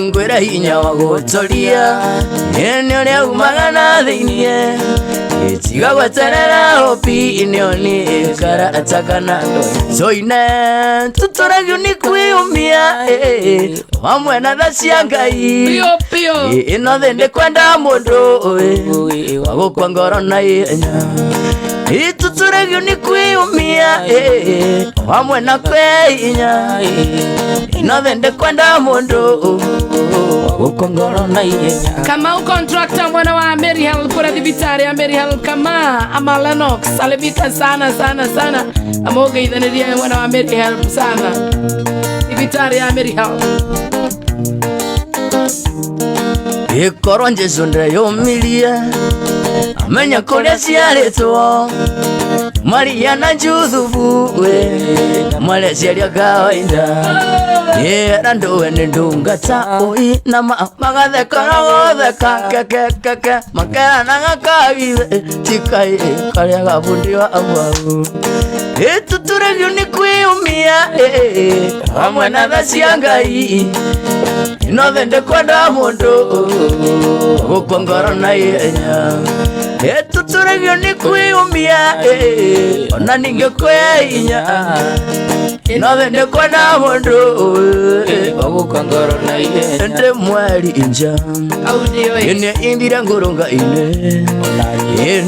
ngwĩra hinya wa gũtoria nĩ ũrĩa umaga na thĩiniĩ tiga gweterera hopi nĩoni ĩkaratakana coine tũtũragio nĩ kwĩyũmia hamwe na tha cia Ngai ĩno thĩ ndĩ kwenda mũndũ wa gũkua ngoro na ihenya ituturagio ni kwĩyũmia hamwe na kwĩinya ino thende kwenda mundu gũkongoro na ihenya. Kamau contractor mwana wa Mary Hall kura thibitari ya Mary Hall kama ama Lennox alivika sana amogeithaniria mwana wa Mary Hall sana thibitari ya Mary Hall ikorwo Jesu ndeyũmirie amenya kũrĩa ciarĩtwo Maria na Juthubu marĩa ciaria kawaida yera nduwe nĩ ndungata ui na magathekana gũtheka keke makeranaga kagithe tikai karĩa gabundi wa amwau ituturagio nĩ kwĩyũmia hamwe na tha cia Ngai ino thĩ ndĩ kwenda mũndũ gũkua ngoro na ihenya ituturagio nĩ kwĩyũmia ona ningĩ kwĩinya ino thĩ ndĩ kwenda mũndũ gũkua ngoro na ihenya ndĩ mweri inja ine indire ngurunga-inĩ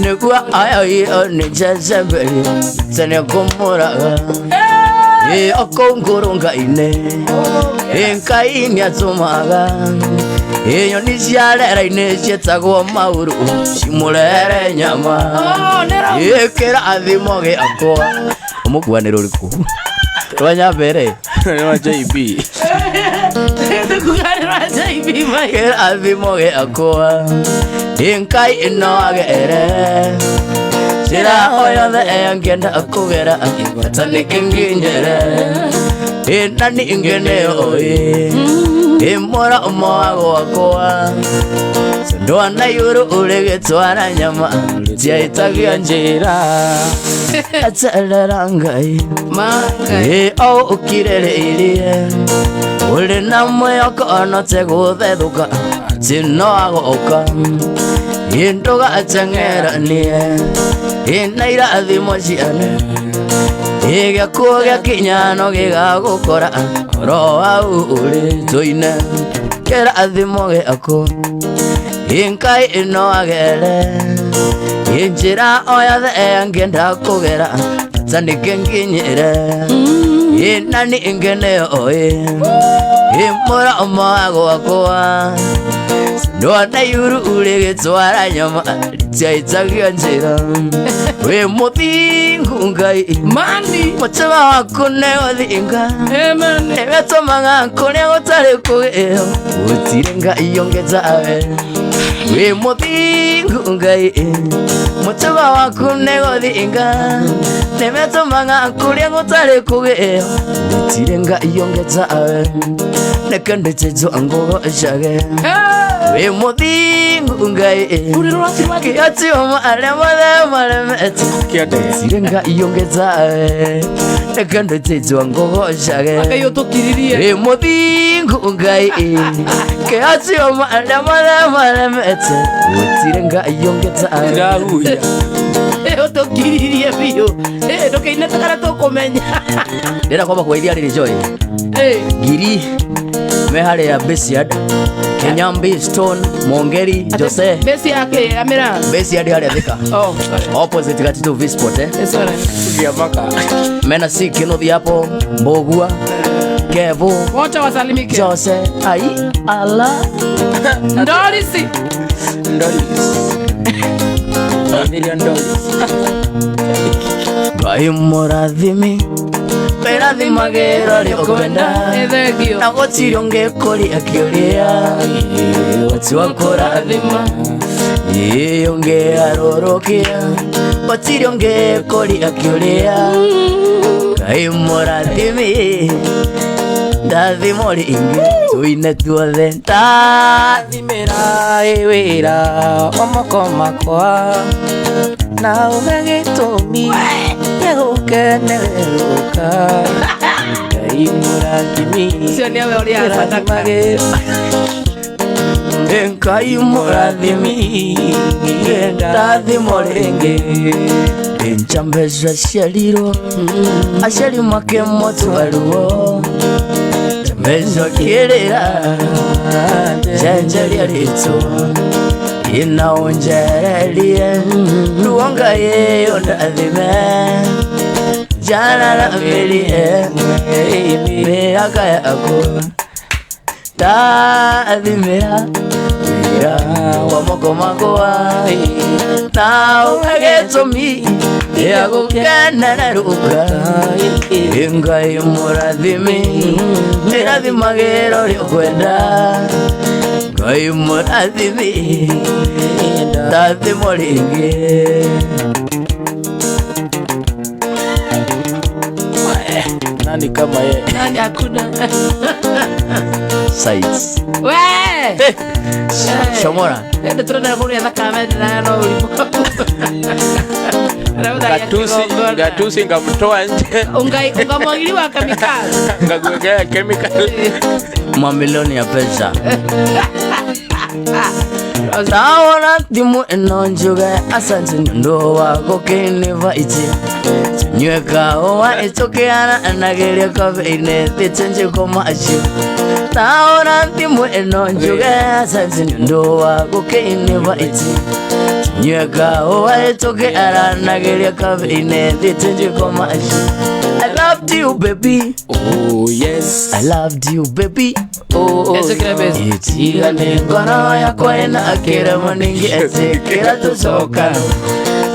nĩguo ayo nĩ Jezebeli tene kũmũraga oko ngurunga-inĩ Ngai nĩatũmaga nyoni cia rĩera-inĩ ciĩtagwo mauru cimũrere nyama kĩrathimo gĩakwa ũmũkua nĩ rũrĩkũ rwa Nyambere rwa JB kĩrathimo gĩakwa Ngai ĩno agere njĩra o yothe ngĩenda kũgera bata nĩkĩnginyĩre na ningĩ nĩũĩ mwara ũmwe wa gwakwa ndwana igũrũ ũrĩgĩtwara nyama tiahĩtagia njĩra aterera Ngai o ũkirĩrĩirie ũrĩ na mwĩhoko ona tegũthethũka atĩ no agoka ndũgateng'eranie na irathimo ciane gĩakuo gĩakinya no gĩgagũkora oro hau ũrĩ tũine kĩrathimo gĩaku Ngai ĩno agere njĩra o yothe ngĩenda kũgera ta nĩkĩnginyĩre na ningĩ nĩũĩ mũra ũmwe wa gwakwa no na yuru ule gitwara nyama itaitagio njira we muthingu ngai mani mutima waku ne uthinga amen ebetomanga kone gutari kuyo gutire ngai yongetawe we muthingu ngai mutima waku ne uthinga ebetomanga kone gutari kuyo gutire ngai yongetawe nekende tezo angogo shage we muthingu ngai kiati oma ale mete gutire ngai yongetawe nekende tezo angogo shage akayo tokiririe we muthingu ngai kiati oma ale mete gutire ngai yongetawe Ndahuya tokiririe bio ndokeine takara tokomenya ndira kwamba kwa iria riri joy Giri mehare ya Besiad Kenyambi Stone Mongeri Jose besi yake amira Besiad hali Thika opposite Gatitu V-Sport ya maka mena si Kinothi hapo Mbogua Kevo wote wasalimike Jose ai ala Ndorisi million dollars Gai morathimi Merathimagero liokubenda Ethegio na gutiri ungekori akiuria watu wakurathima ungearorokia gutiri ungekori akiuria Ngai mũrathimi ndathimo ringi tuine tuothe ndathimĩra wĩra omoko makwa na ũhe gĩtũmi gĩa gũkenererũka Ngai mũrathimi Cio nĩwe ũrĩa arataka Ngai mũrathimi ndathimo ringi Enchambezo aciarirwo aciari make motwarirwo Chambezo akĩrĩra njenjeria rĩtwa inaonjererie ruo Ngai ũndathime njararamirie mĩaka yaku ndathimĩra wĩra wa moko makwa na ũhe gĩtũmi gĩa gũkenererũka Ngai mũrathimi ndĩrathimagĩro rĩũkwenda Ngai mũrathimi ndathimo rĩngĩ nani kama yeye nani hakuna sites we Shomora ndio tunaenda kuria thakame na no ulipo Gatusi ngamtoa nje ungamwagiliwa kamikazi ngakuwekea chemical mamilioni ya pesa Naona thimu ĩno njuge asante nĩũndũ wa gũkĩnĩvaiti nyue kaũa ĩtũkĩaranagĩria kabe-inĩ thĩte njĩkoma acio Naona thimu ĩno njuge asante nĩũndũ wa gũkĩnĩvaiti nyue kaũa ĩtũkĩaranagĩria kabe-inĩ thĩte njĩkoma acio I loved you baby oh yes I loved you baby oh itigane ngoro yakwa ĩna akĩremwo ningĩetĩkĩra tũcokano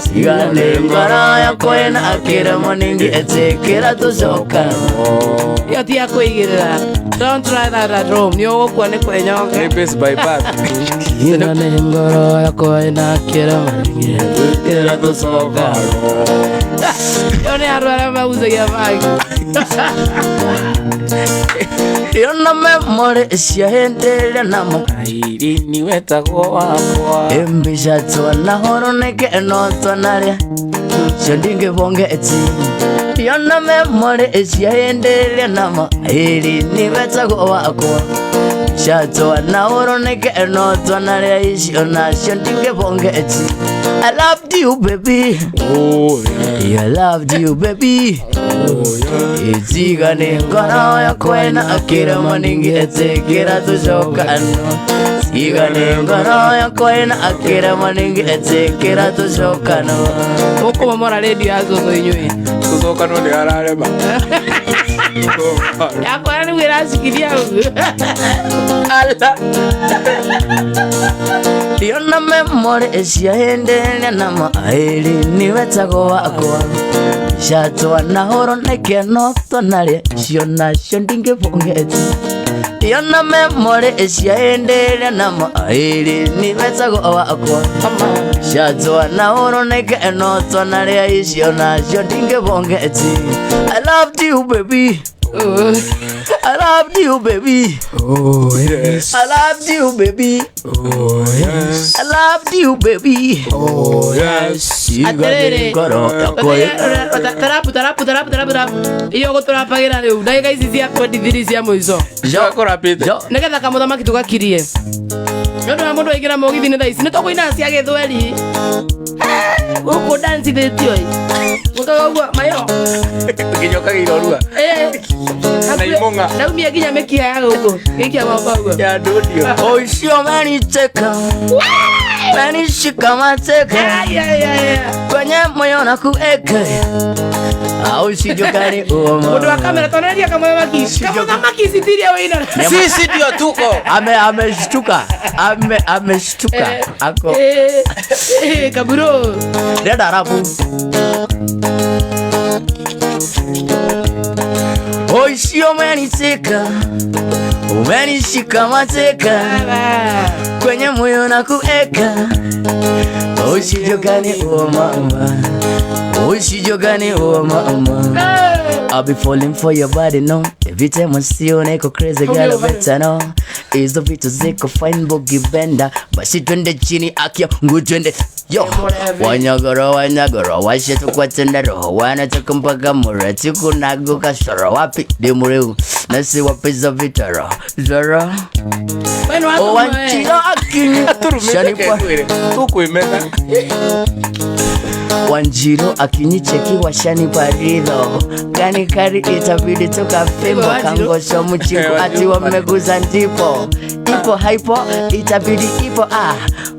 Sigane ngoro yakwa ĩna akĩremwo ningĩetĩkĩra tũcokano yo ti yakwĩigĩrĩra don't try that at home nĩ ũgũkua nĩ kwenyonga base by birth Sigane ngoro yakwa ĩna akĩremwo ningĩetĩkĩra tũcokano yo nĩ andũ arĩa mauzagia bangi Yona memory cia hĩndĩ ĩrĩa nama Airi ni wetagwo wakwa Mbica twanahoro nĩkeno twanarĩa cio ndingĩbongeti Yona memory cia hĩndĩ ĩrĩa nama ĩrĩ nĩ wetagwo wakwa Mbica twanahoro nĩkeno twanarĩa icio nacio ndingĩbongeti I loved you baby oh yeah I loved you baby itigane ngoro yakwa ĩna akĩremwo ningĩetĩkĩra tũcokano Sigane ngoro yakwa ĩna akĩremwo ningĩetĩkĩra tũcokano ũkũmomora redio ya cũcũ inyuĩ tũcokano nĩ ararema Yako yani wirasikiria huko. Ala. Yona memory esiaendelea na maili niwetago wakwa. Shatwa na horo nekeno tonaria siona shondinge bongeti. Yona memory esiaendelea na maili niwetago wakwa. Shatwa na horo nekeno tonaria siona shondinge bongeti. I loved you baby. I loved you baby. Oh yes. I loved you baby. Oh yes. I loved you baby. Oh yes. Tarapu. Iyo guturapagira riu. Ndagika ici cia 23 cia muico. Jokorapite. Nigetha kamuthamaki tugakirie. Nondu wa mundu aingira mugithi ni thaici. Ni tukuina cia githweri. Uko dance thitio. Mukagwa mayo. Tukinyoka girorua. Naimonga. Naumia ginya mekia ya guku. Gikia mabagwa. Ya ndodio. Oh sio maniteka. Manishika mateka. Kwenye moyo na kueka. Au sijokani uoma. Mundu wa kamera toneria kamuthamaki. Kamuthamaki sitiria wina. Sisi ndio tuko. Ameshtuka. Ameshtuka. Ako. Kaburo. Dada rapu. Oh sio maniteka. Umenishika mateka. Kwenye moyo na kueka. Usijokani uoma. Usijokani uoma. I'll be falling for your body no. Every time I see you neko crazy girl better no. Hizo vitu ziko fine bogi benda. Basi twende chini akia ngutwende. Yo, wanyagoro washetu kwa tenda roho. Wanatoka mpaka murati kunaguka shoro. Wapi dimureu nasi wapiza vitaro. Zara wanchiro akini shanipa tukuimena. Wanjiro akinicheki washanipa ridho. Gani kari itabidi tukafimbo. Kangosho mchinku ati wameguza ndipo. Ipo haipo itabidi ipo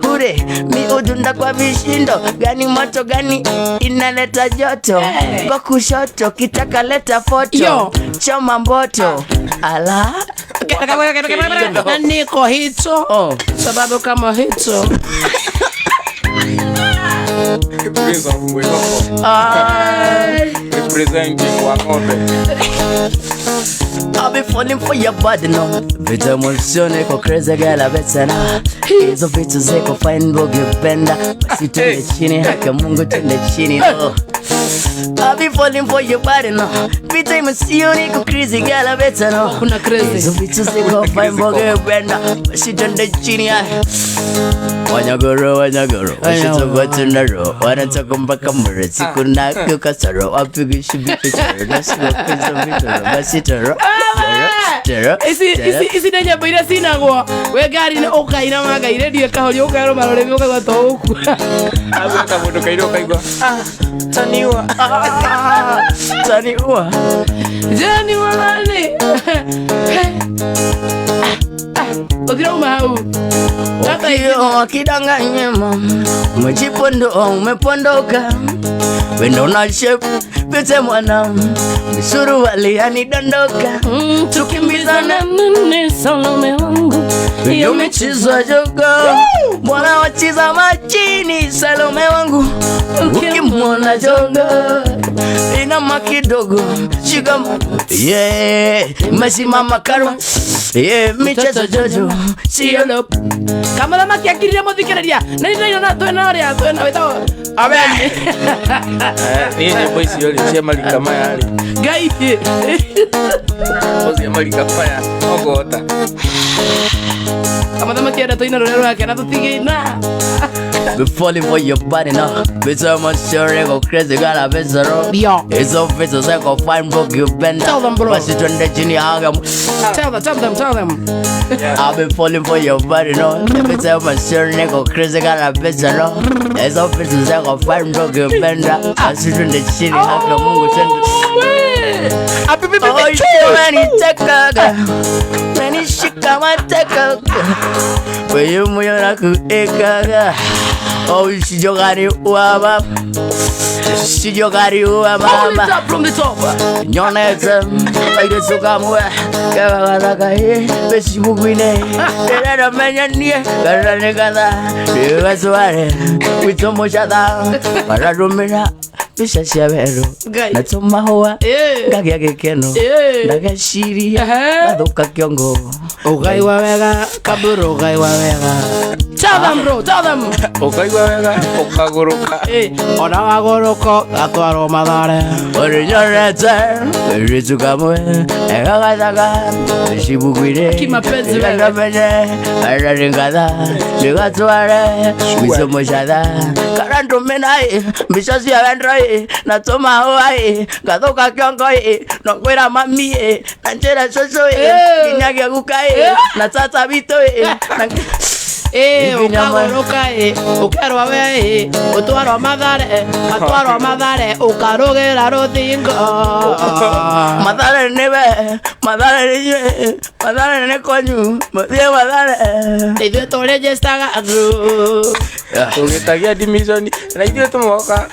hure mi udunda kwa vishindo. Gani moto gani inaleta joto. Kwa kushoto kitaka leta foto. Choma mboto. Ala niko hito. Sababu kama hito. Representing Wangobe. I'll be falling for your body no. Vita emosione ko crazy girl abetsana. Hizo vitu ziko fine bogi benda. Basi twende chini haka Mungu twende chini no. I'll be falling for your body no. Vita emosione ko crazy girl abetsana. Kuna crazy. Hizo vitu ziko fine bogi benda. Basi twende chini Wanyagoro washitoka tunaro. Wanatoka mpaka murati kunaguka saro. Wapiga shibiti charo. Nasi wapiza vitaro. Basi taro. Isi nenya boira sinagwo. We gari ni ukaina magaire dio kahori ukaro marore mi ukagwa to uku. Agweka mundu kairo kaigwa. Taniwa. Taniwa. Jani walani. Odira umau. Wakidanganye mama. Umejipondo umepondoka. Wendo na shape pete mwana. Misuru wali yanidondoka. Tukimbizana nene Salome wangu. Iyo michezo jogo. Mwana wachiza machini Salome wangu. Ukimwona jogo inama kidogo. Shigama Mesimama karma. Michezo jojo. Siyo lop. Kamala makiakirire muthikiriria. Nani na twena witawa. Abe. Ni boisi yole cia malika mayari. Gai. Boisi malika faya. Ogota. Kamala makiara toina rero yake na tutigina. Be falling for your body now. Better much sure go crazy girl a bezero. Yo. It's so fit to say go fine book you bend. Tell them bro. But you turn the genie hang. Tell them. I've been falling for your body now. Better much sure go crazy girl a bezero. It's so fit to say go fine book you bend. As you turn the genie hang. Mungu turn. Oh, you many take a many shika mateka. Oye muyona kuekaga. Oh, sijogari uama. Sijogari uama. Pull it up from the top. Nyonete. Aide sukamwe. Kawagakai. Besi mugwine. Era menyanie. Karane kada. Wasware. Witomo shada. Paradumina. Bisha shabero. Natoma hoa. Gagia gekeno. Nagashiria. Nadoka kiongo. Ogai wawega. Kaburo ogai wawega. Tell them bro, tell them. Ogai wawega. Okagoroka. Ona wagoroko. Atwaro madare. Orinyonete. Ritukamwe. Egagazaga. Shibugwire. Kimapenzi wewe. Ngamenye. Araringada. Ligatware. Wisomo shada. Karandumenai. Bisha siabendroi. Natoma hoa. Gadoka kiongo. Nokwera mami. Nanjera soso. Kinyage gukai. Natata bito. Ukagoroka ukarwa we utwarwa madare ukarogera ruthingo madare nebe madare ne konyu madie madare ithuĩ tũrĩnjĩstaga tũgĩtagia admission na ithuĩ tũmoka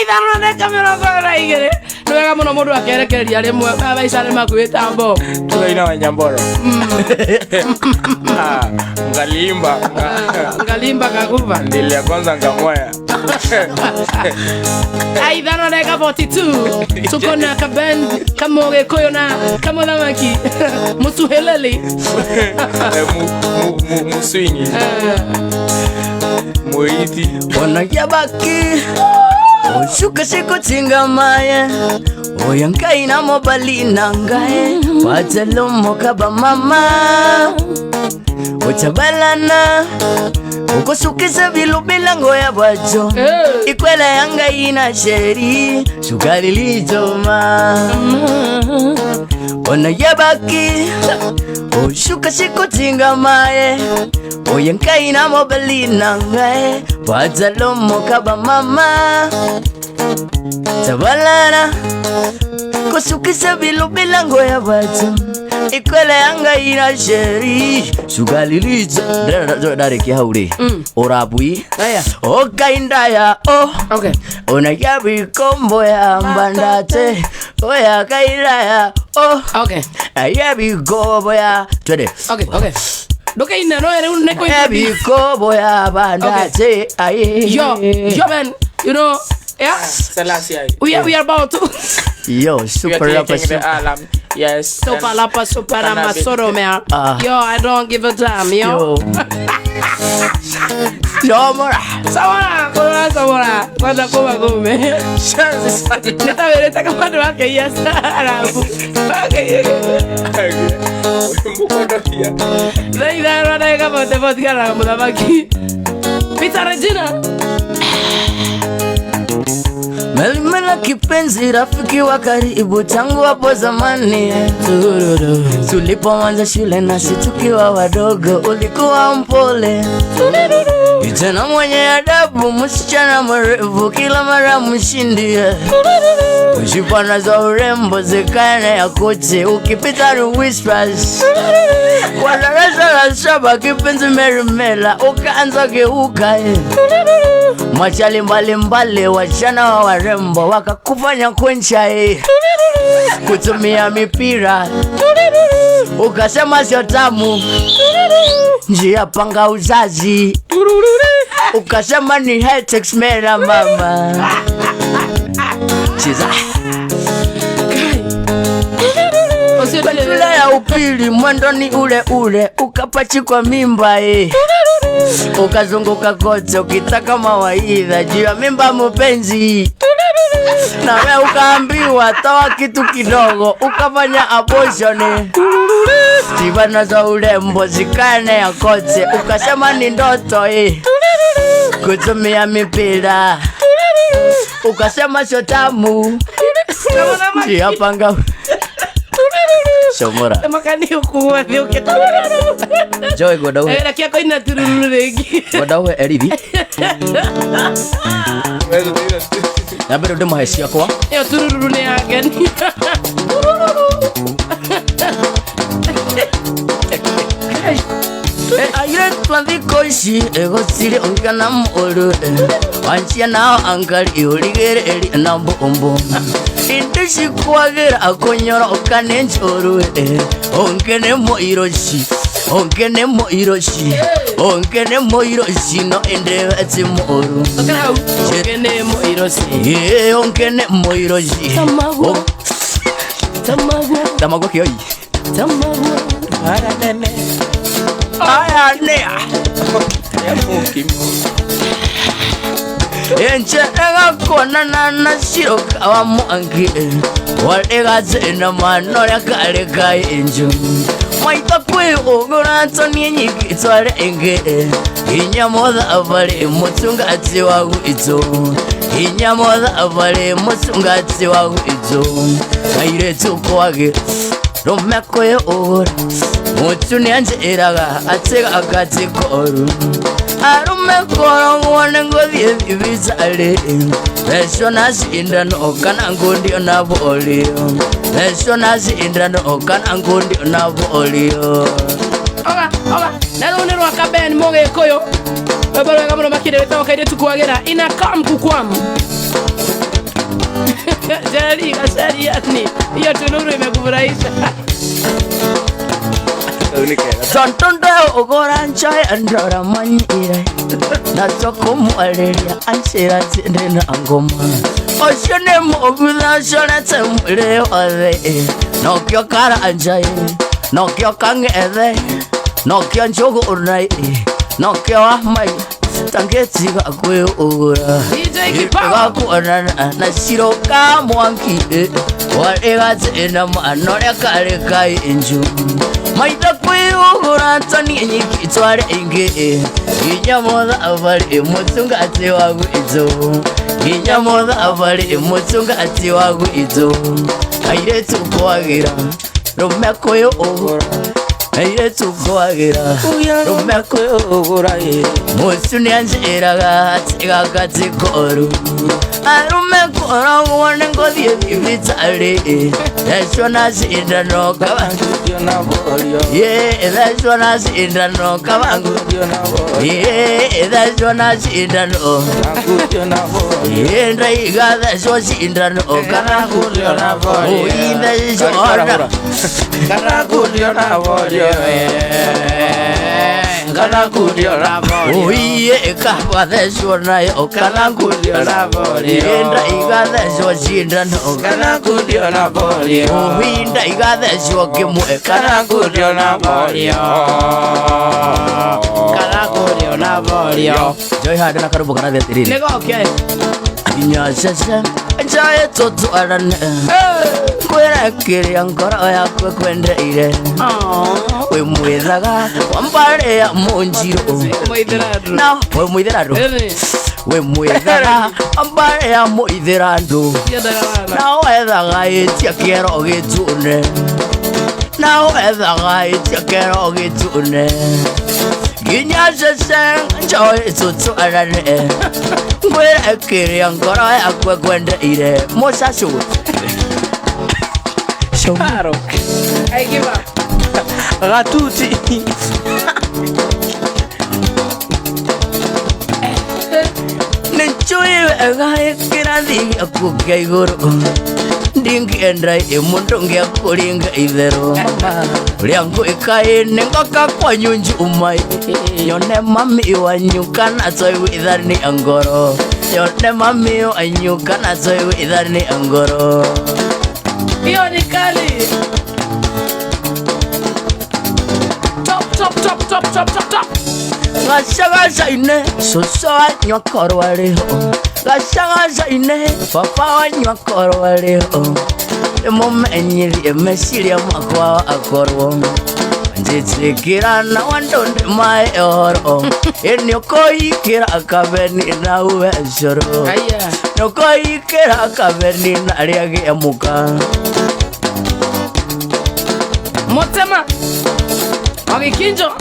ithano na kamera kwa igĩrĩ nĩ wega mũno mũndũ akerekereria rĩmwe maica nĩ makuĩte mbo tũgaina wa Nyamboro ngalimba kakuva ndilia kwanza ngamwaya ithano na 42 tuko na kaband kamũgĩkũyũ na kamũthamaki mũsuheleli muswingi muiti wanagia baki Oshuka siku tingamaya Oyankai na mobali nangae Watalumo kaba mama Ochabalana Ukosukisa vilu bilango ya bajo Ikwela yanga ina sheri Sukali lijoma Wanagia baki Oshuka siku tingamaya Oyankai na mobali nangae Watalumo kaba mama Tabalana Kusukisa bilu bilango ya watu Ikwele yanga ina sheri Sugali liza Dare kia hauri Orabui Oka indaya Okay Onayabi kombo ya mbandate Oya kaindaya Okay Ayabi kombo ya Twede Okay Doka ina no ere un neko Ayabi kombo ya mbandate Yo man You know Yeah, we are about to. Yo, super rapper. Yes. Super rapper, super amasoro man. Yo, I don't give a damn, yo. Samora. Kwenda kwa gome. Nitawereta kama ndo wake yes. Arabu. Zaida rada kama tevotia kama mdabaki. Pita Regina. Melimela kipenzi rafiki wa karibu tangu hapo zamani tulipoanza shule nasi tukiwa wadogo ulikuwa mpole kijana mwenye adabu msichana mrefu kila mara mshindie Ushipana za urembo zikane ya kote ukipita ni whispers kwa darasa la 7 kipenzi merimela ukaanza geuka Machali mbali wachana wa warembo wakakufanya kwencha kutumia mipira ukasema sio tamu njia panga uzazi ukasema ni hetex mera mama chiza Shule ya upili mwendo ni ule ukapachikwa mimba ukazunguka kote ukitaka mawaidha juu ya mimba mpenzi na wewe ukaambiwa toa kitu kidogo ukafanya abortion Tibana za urembo zikane ya kote ukasema ni ndoto kutumia mipira ukasema sio tamu yapanga Somora makani ukuwa ndio kitu Joy godawe lakini kwa ina tururu regi godawe erivi na bado demo heshia kwa yo tururu ne agani Aire twandiko ici egosire ongana mulu wanchia nao angali uligere na bombo indishi kwagira akonyoroka nenjoro ongene moiroshi ongene moiroshi ongene moiroshi no ende atimoru ongene moiroshi ongene moiroshi tamago kioi tamago ara nene aya nea enche ega kona na shiro kawa mwangi walega zena manora kale kai enjo maita kwe ogora toni nyiki tware enge inyamoda avale mutungati wagu izo inyamoda avale mutungati wagu izo aire tukwage romeko ye ora mutuni anje eraga atega akati koru arume korongone ngodie bibizale esho nasi indano kana ngondi onabolio esho nasi indano kana ngondi onabolio oga nalo nero akaben moge koyo baba ngamo makire tawakaide tukwagera ina kam kukwam jari kasari atni hiyo tunuru imekufurahisha Santonde ogora nchai andora manyire na soko mualeria anchira tinde na ngoma oshone mogula shone temure ode no kyo kara anjai no kyo kangede no kyo njogo unai no kyo amai tangeti ga kwe ogora ga kuona na shiro ka mwanki walega tena manore kare kai enju maita kwe ogora tani nyiki tware enge inyamoda avale mutungati wagu izo inyamoda avale mutungati wagu izo aire tukwagira romeko yo ogora aire tukwagira romeko yo ogora musuni anjeraga tiga kati koru arume kora wone ngodie bibitale esho nasi indano kabangu na bolio esho nasi indano kabangu esho nasi indano na bolio ndai gada esho indano kabangu na bolio esho kana kulio na bolio kana kulio na bolio oye kaba esho nayo kana kulio na bolio Inda igada shoshinda no kana kudio na bolio Inda igada shokimwe kana kudio na bolio Kana kudio na bolio Joy hada na karubu kana vetiri Nego okay Inya shasha Jaye toto arane Kwera kiri ankora ya kwe kwende ire We muedaga Wampare ya monjiro Na we muideraru we muedara ambare ya muiderando na wedaga etia quiero getune na wedaga etia quiero getune ginya sesen joy tutu arane ngwere kiri ankora ya kwe kwende ire mosashu Shomaro I give up Ratuti Gai kiradi akuga igoro dingi endrai emundonge akulinga idero liangu ikai nengoka kwa nyunju umai yone mami wanyuka na toy idhani angoro yone mami wanyuka na toy idhani angoro hiyo ni kali top Gashaga ine sosa nyakoro waleho Gashaga ine papa wanyakoro waleho Emomenyiri emesiri amakwa akoro Njitsikira na wandonde mae oro Enyokoi kira akabeni na uweshoro Nyokoi kira akabeni na ariagi emuka Motema Agikinjo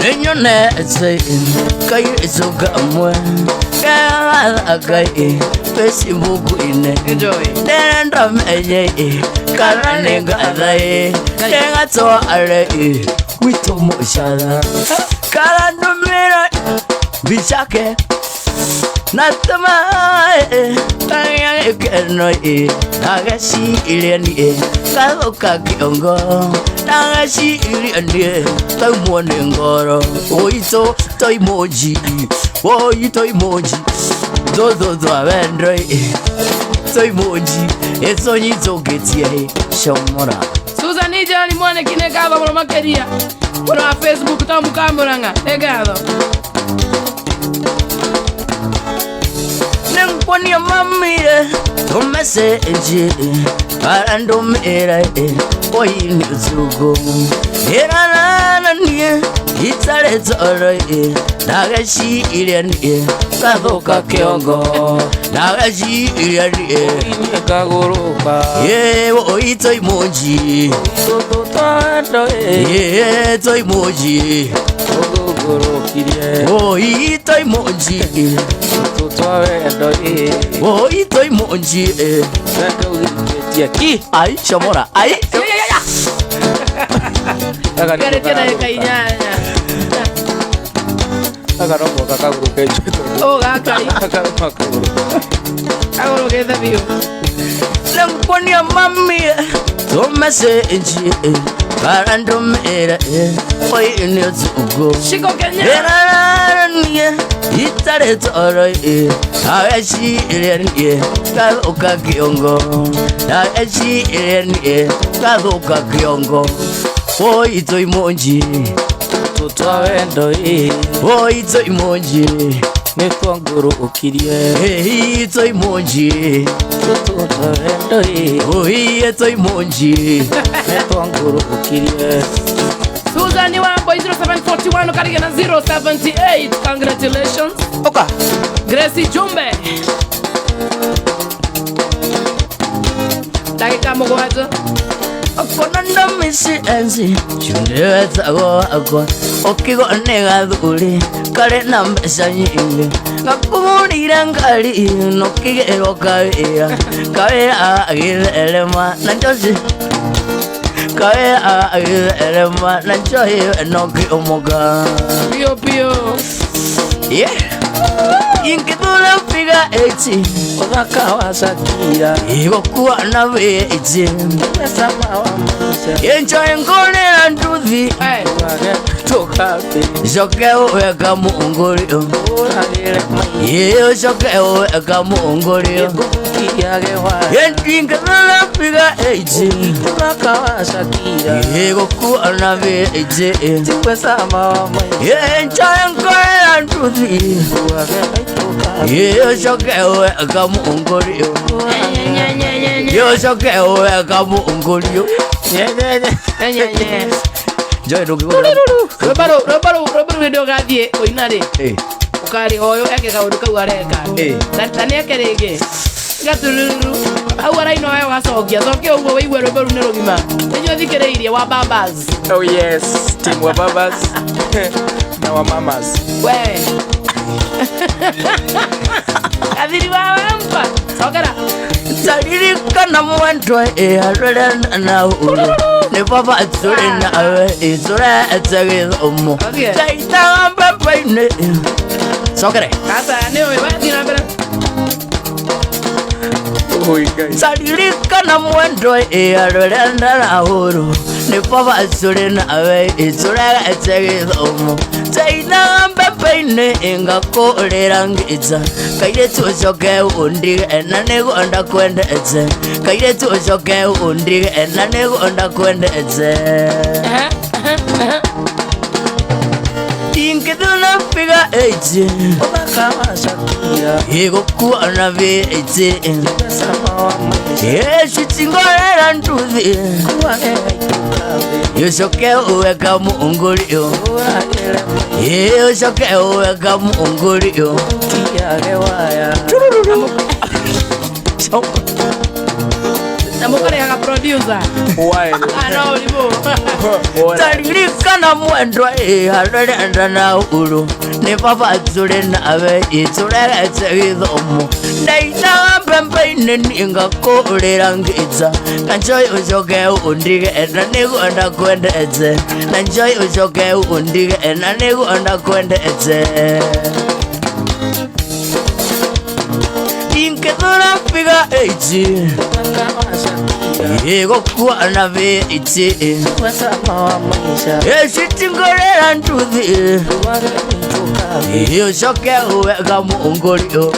Nenyo neze kai izuga mwe kala kai Facebook ine enjoy nenda menye karane gadae tenga to are wito moshara karanumira bishake natama tanya keno nagashi iliani kaoka kiongo nagashi iliani tamuone ngoro oito toimoji oito emoji do avendroi toimoji eso nyito getie shomora Susan Ijani mwane kinekava mwana makeria kwa Facebook tamu kamuranga egado Nengponia mamire to message parando mera oini zugo era nie itare zoro nagashi iliani kadoka kiongo nagashi iliani kagoroka oito emoji oito emoji oito emoji oito emoji ai chamora ai Karekena kainyanya akarongo kakaguruke oh gakai agoro da bio Nengponia mami to message parando mera oini zugo Shiko Kenya era nie itare toro nagashi iliani kadoka kiongo nagashi iliani kadoka kiongo oito emoji tutwawendo oito emoji netwanguru ukirie oito emoji tutwawendo oito emoji netwanguru ukirie Susan Wambo 0741 karige na 078 congratulations oka Gracie Jumbe dakika mugwajo okonanda misi enzi chundeweza go akwa okigo nega thuri kare na mbeca nyingi ngakumurira ngari nokigero kawira kawira agitherema na njoci kawira agitherema na njohi enoki omoga pio pio yeah ingithura figa 80 othaka wa Shakira igokuwa na wĩĩnji sama wa maisha yenjoe ngũrĩra nduthi tukape coke ũweka mũngũrio uragire mai ĩĩ ũcoke ũweka mũngũrio kukiage wa ingithura figa 80 othaka wa Shakira igokuwa na wĩĩnji tikwe sama wa maisha yenjoe ngũrĩra nduthi ucoke ũweka mũngũrio ucoke ũweka mũngũrio Joy Robaro video gathie oinari ukari oyo eke kaundu kau areka na neke rĩngĩ gatururu au araino ayo gacokia cokia ũguo wĩigue rwĩmbo rũu nĩ rũgima nĩnyuo thikĩrĩirie wa Babas oh yes team wa Babas na wa Mamas we kathiri wa wampa cokera taririkana mwendwa arũrena na ũru nĩ baba tũrĩ nawe tũrete gĩthomo taitaga mbembe-inĩ cokere kasa nĩ ũĩ wathi na mbere taririkana mwendwa arũrena na ũru nĩ baba tũrĩ nawe tũrete gĩthomo taitaga mbembe-inĩ ngakũrĩra ngĩta kairĩtu ũcoke ũndige na nĩguo ndakwendete kairĩtu ũcoke ũndige na nĩguo ndakwendete ingithuna figa 80 othaka wa Shakira igũkuwa na wĩĩnji sama wa maisha cicingorera nduthi kuage tukape ucoke ũweka mũngũrio uragire mai ucoke ũweka mũngũrio kukiage waya na kare aga producer ano libo taririkana mwendwa harenda na uru ni baba zure nawe itureretse githomo ndaita pembe-ini ningakurira ngiza na njoi ucoke undige na niguo ndakwendete na njoi ucoke undige na niguo ndakwendete ingethora figa 8 Ego kuwa na viti Esitingorera ntuthi Ucoke uweka muungurio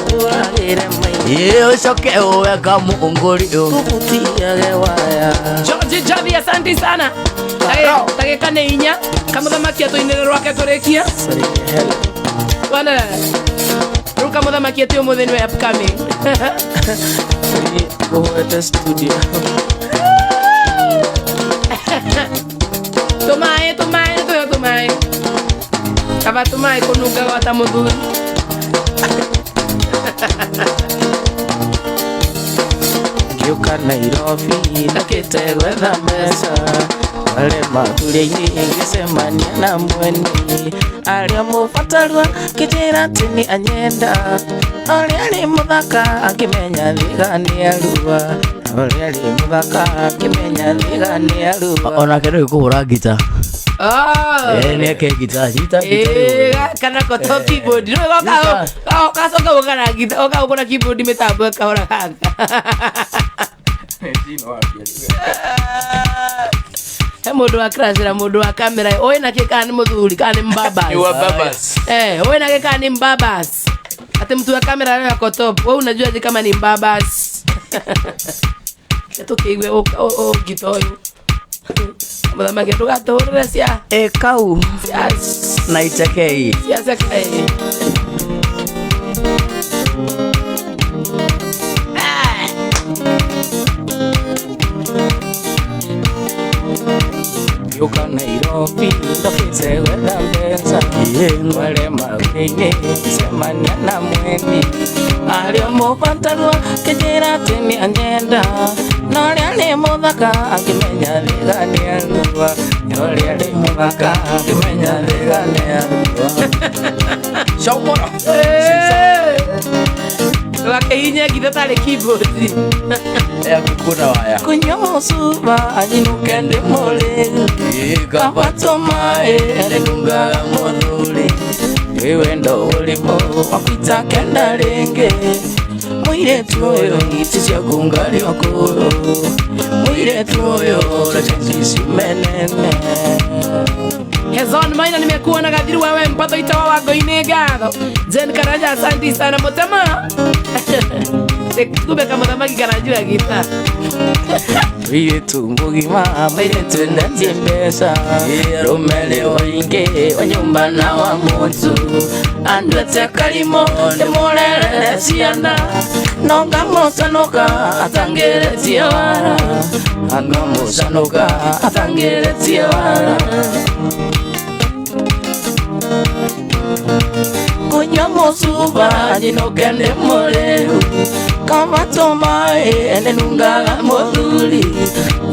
Ucoke uweka muungurio George Javi asante sana Tagekane inya Kamuthamaki atuinire rwake kurikia Wana Ruka muthamaki ati umuthi niwe upcoming Go at the studio Tumai Kaba tumai kunuga wata muthuri Ngiuka Nairobi ndakite gwetha mbeca wale mathuri-ini ngicemania na mweni aria mubatarwa kijira tini anyenda aria ri muthaka akimenya thiga ni arua aria ri muthaka akimenya thiga ni arua ona kero kuhura gita ni ake gita kana koto keyboard no ka soka ukana gita oka ukona keyboard mitambo kahora kanga he mundu wa crash na mundu wa camera oye na kika ni muthuri kana ni mbabas you are babas oye na kika ni mbabas ate mtu wa camera leo yako top wewe unajua je kama ni mbabas keto kiwe o gitoyo mbona mageto gatorera sia kau na itekei sia kai Ngiuka Nairobi ndakite gwetha mbeca wale mathuri-ini ngicemania na mweni aria mubatarwa kijira tini anyenda na aria ni muthaka akimenya thiga ni arua aria ni muthaka akimenya thiga ni arua Shomora Wakihinya githa tari keyboard kuna waya kunywa musuba anyinuke ndi muliru kabatoma nunga muthuri wewe ndo ulimo wakwita kenda ringi mwiretu uyu iti cia kungali wakuru mwiretu uyu rachanjisi menene Hezon maina nimekuwa na gadiri wewe mpato itawa wagoine gado Jen Karanja asante sana mutama Sekube kama thamaki kanajua gita mwiretu mugima mwiretu ndatie mbeca rumele waingi wa nyumba na wa mutu andwete kalimo ndimurerere ciana nonga mucanuka atangiretie wara anga mucanuka atangiretie wara kunywa musuba nyinuke ndi muliru kabatoma nungaga muthuri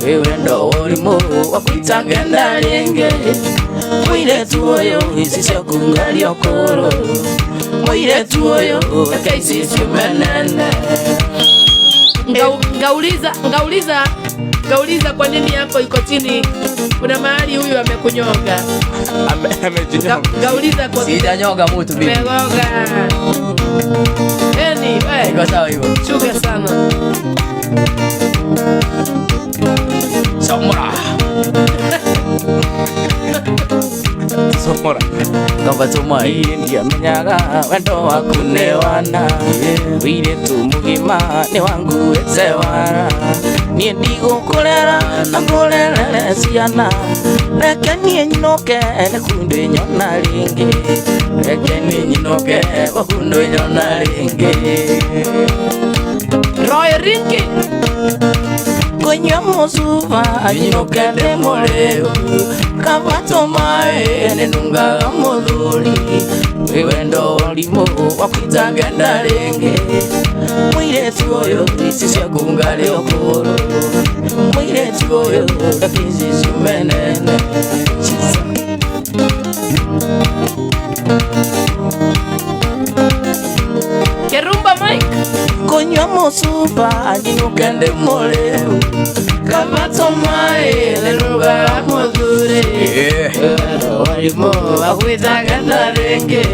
wewe ndo ulimo wakwita ngenda ringi mwiretu uyu ici cia kungali okuru mwiretu uyu akaisi menene Ngauliza kwa nini yako iko chini? Kuna mahali huyu amekunyonga. Ngauliza kwa sijanyonga mtu bibi. Megonga. Wewe. Iko sawa hivyo. Chuga sana. Somora. Somora. Kabatoma ndia menyaga wendo waku ni wana mwiretu mugima ni wangu wetewara nie ndigukurera na ngurerere ciana reke nie nyinoke nekundu nyona ringi reke nie nyinoke wakundu nyona ringi Roy ringi kunywa musuba nyinoke ndi muliru kabatoma nungaga muthuri wewe ndo ulimo wakwita ngenda ringi mwiretu uyu ici cia kungali okuru mwire tuyo kakizi shumenene Kerumba Mike Konywa musupa Jinukende moleu Kamato mae Lenuga modure Warimo Wakwita ganda renge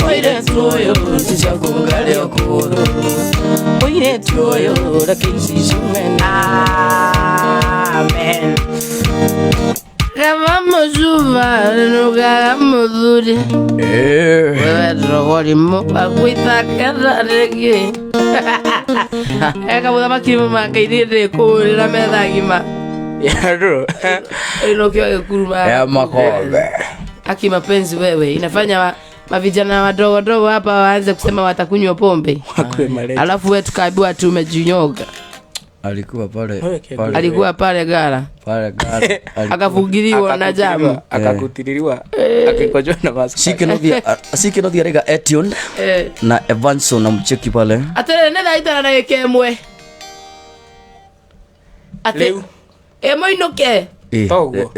Mwire tuyo Chichakungale okuro Mwire tuyo Lakisi shumene Amen Kama musupa Lenuga modure Warimo Wakwita ganda renge Eka muda makimu makaidire Kura metha gima Yaro Inokio kuruma ya makobe Aki mapenzi wewe inafanya mavijana wadogo hapa waanze kusema watakunywa pombe. Alafu wewe tukaambiwa tu umejinyoga. Alikuwa pale gara. Akafugiliwa na jamu. Akakutiririwa. Akikojwa na mask. Sike no diarega Etienne na Evanson na mcheki pale. Atele nenda itana na ekemwe. Ate emoinoke. Togo.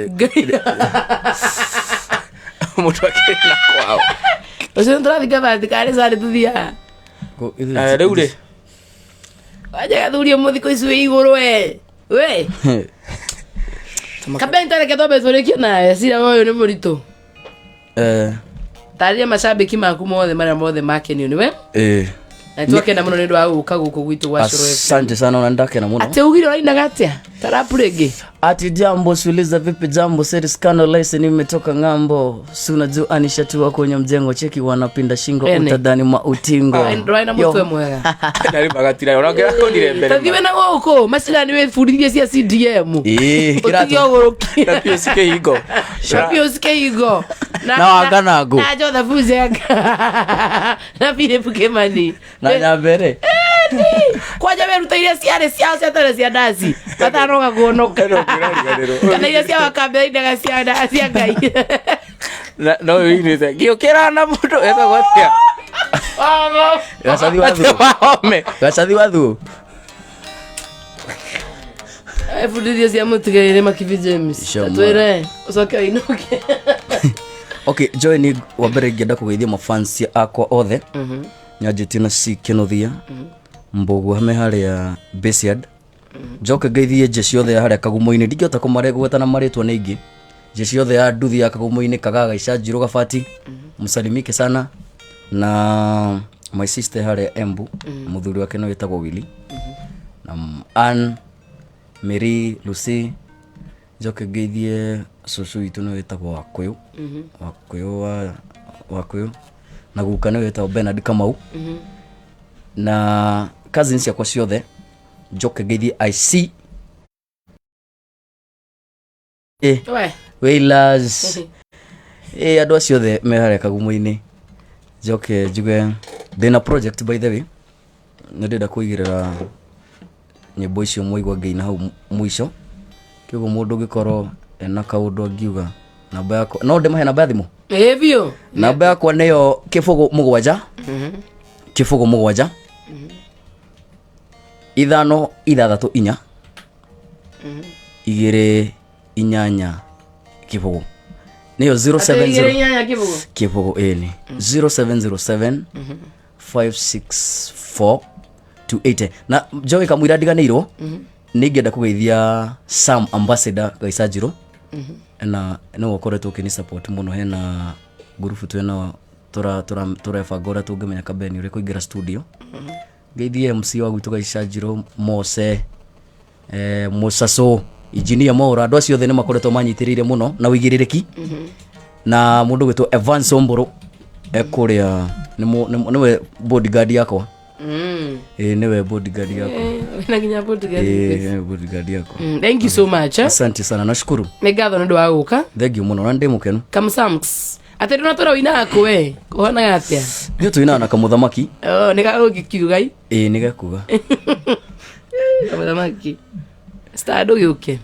Mutu akina kwao. Ose ntrathika vatikare sare tuthia. Reure. Aja gathuri muthiko icu iguru we. We. Kabenta reke tobe thorikio na sira oyo ni murito. Taria mashabiki maku mothe maria mothe makeni ni we? Na twakena muno ni ndwa guka guku gwitu wa Shoro FM. Asante sana na ndakena muno. Ate ugiro raina gatia. Tarapu rege. Ati jambo suliza vipi jambo Said Scandalize nimetoka ngambo. Si unajua anishatua kwenye mjengo cheki wanapinda shingo utadhani mautingo. Ndio mutwe mwega. Nari bagatira yonagera ko dirembere. Tathiwe na goko masira ni we fundithie cia CDM. Kirato. Na PSK higo. PSK higo. Na wanganago. Na Jotha Fuzenga. Na Philip Kimani. Na nyambere. Kwaja wewe rutairia ciare ciao cia tare cia ndaci. Bataroga kuonoka. Kana iria cia wakambe indaga cia ndaci ngai. No winite. Giokera na mundu eza gwatia. Gacathi wathu. Fundithia cia mutigere Makivi James. Twire ucoke inoke. Okay, Joy ni wabere ngenda kugeithia mafans akwa othe. Nyajitina Sikenothia. Mbogo hame haria Basiad. Joke geithie jeshi othe haria Kagumo-ini ndingĩhota kũmaregweta na marĩtwa nĩ ingĩ. Jeshi othe ya nduthi ya Kagumo-ini Kagaga Ichanjiro Gabati. Msalimike sana na my sister haria Embu. Muthuri wake no wetagwo Willy. Na Ann Mary Lucy. Joke geithie susu itu no wetagwo Wakuyu. Wakuyu na guka no wetagwo Bernard Kamau. Na cousins yakwa ciothe Joke geithie IC Wailas andu acio othe meharĩa Kagumo-ini Joke njuge thina project by the way ndĩrenda kũigĩrĩra nyĩmbo icio mũigua ngeina hau mũico kĩguo mũndũ ũngĩkorwo ena kaũndũ angiuga namba yakwa no ndĩmahe namba ya thimũ bio namba yakwa nĩyo 07 07 ithano ithathatũ inya 288 kibogo niyo 070 kibogo ni 0707 564 280 na Joey kamwira ndiganĩirwo nĩngĩenda kũgeithia Sam Ambassador Gaichanjiro na no ũkoretwo ũkĩni support mũno hena group twena turabanga ũrĩa tũngĩmenya kabeni ũrĩa kũingĩra studio geithie MC wa gwitũ Gaichanjiro Mose Musaso engineer Maura andũ acio othe nĩ makoretwo manyitĩrĩire mũno na wĩigĩrĩrĩki na mũndũ gwĩtwo Evans Omboro ekũrĩa nĩwe bodyguard yakwa nĩwe bodyguard yakwa na nginya bodyguard yakwa thank you so much asante sana nashukuru nĩ ngatho nĩ ũndũ wa gũka thank you mũno na ndĩ mũkenu Kamsams ate ndona tora wina akwe kuhana atia ndio tuina na kamuthamaki nĩ gagũkiugai nĩ gakuga kamuthamaki stado yuke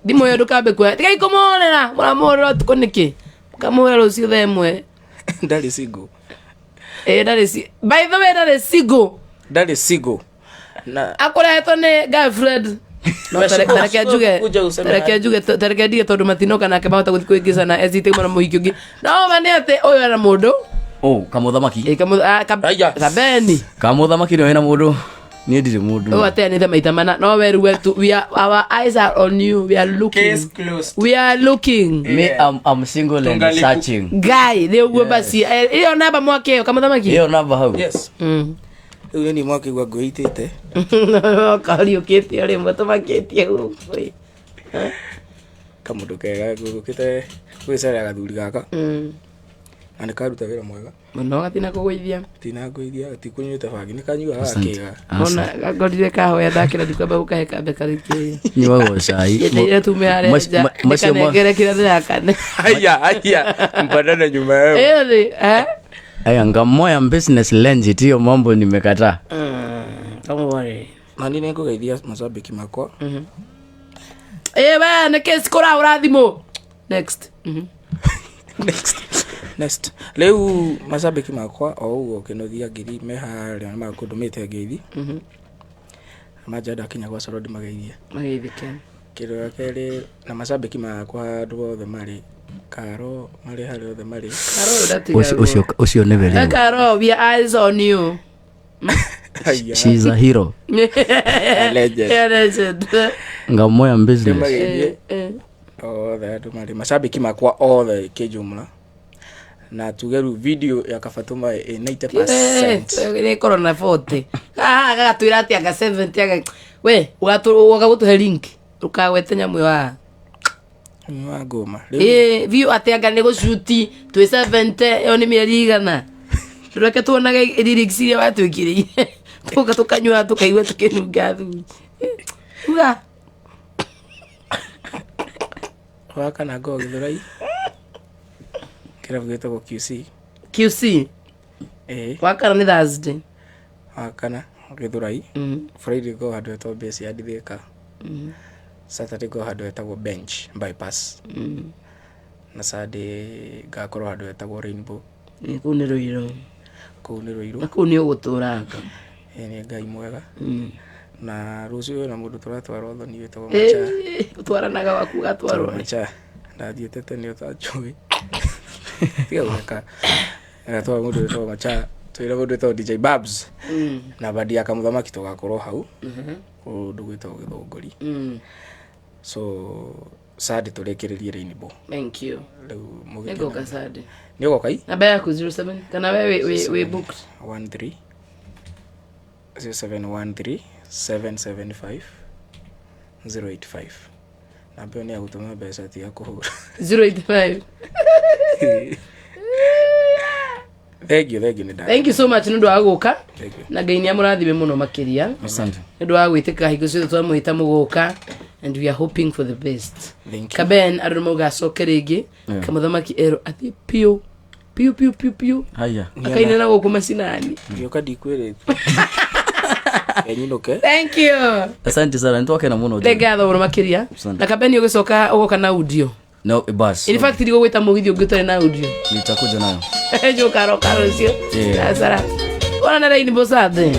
dimo yo dukabe kwa tikai komonera mora mora tukoneke kamora rucio themwe ndari sigo ndari si by the way ndari sigo na akora eto ne girlfriend no tareke njuge tondu matinoka nake mahota guthi kuingica na ezite mwana muhiki ungi no manete uyu era mundu kamuthamaki kabeni kamuthamaki ndio ena mundu ni ndire mundu ate ni maita mana no weru wetu our eyes are on you, we are looking me I'm single and searching guy they uwe basi iyo namba mwake kamuthamaki iyo namba hau yes uyu ni mwake gwa goitete kali ukete ari mutamaketie huko kamundu kega gukite gwisara gathuri gaka ane karuta wira mwega no gatina kuguithia tikunyuta bangi ni kanyuga gakega ona gagorire kahoya ndakira dikaba ukahe kambe kariki ni wago cai ile tume are macio kira ndakane aya mpadana nyuma yao aya ngamoya business lens tio mambo nimekataa don't worry nani niko gaidia mashabiki makwa bana kesi kora urathimo next leu mashabiki makwa o kinothia ngiri meharia makundumite ngiri majada kinya kwa sorodi magaithike kiro kele na mashabiki makwa ndu othe mari karo mari hari othe mari usio never karo we eyes on you she's a hero legend ngamoya business othe mari mashabiki makwa othe kijumla na tugeru video ya Kafatuma 90% ni corona 40 gatwira ati aga 70 we ugagutuhe link ukawete nyamu wa ngoma view ati aga ni gushuti twi 70 yo ni mieri igana tureke tuonaga lyrics ya watu ikiri tukanywa tukaigwa tukinunga thu uga waka na go githurai kira vugeta go QC waka ni Thursday waka na githurai Friday go hadu eto base ya ditheka Saturday go hadu eto bench bypass na Sunday gakorwo hadu eto Rainbow kuniro iro akuni uguturanga ni ngai mwega na rucio na mundu turatwara othoni wetagwo macha utwaranaga waku gatwarwo macha ndathiete tene utachui tiga weka atwa mundu wetagwo macha twira mundu wetagwo DJ Babs na badi akamuthamaki tugakorwo hau undu gwetagwo Githongori so Sadi turekererie Rainbow. Thank you. Nego ka Sadi. Nego kai? Namba yako 07 kana we booked 13 0713 775 085. Namba ni agutuma pesa ti yakuhura 085. Thank you so much nundu aguka na gaini amurathime muno makiria. Asante. Nundu agwiteka hingo ciothe twamuhita muguka and we are hoping for the best. Kaben arumoga sokerege kamuthamaki ero ati pio haya akaina na gukuma sinani yoka dikwere enyinoke. Thank you. Asante sana nitoke na muno legatho muno makiria na Kaben ugicoka ugoka na audio no bus in fact digo gwita mugithio ngitore na audio nitakuja nayo ejo karo cio sara ona na Rainbow Sunday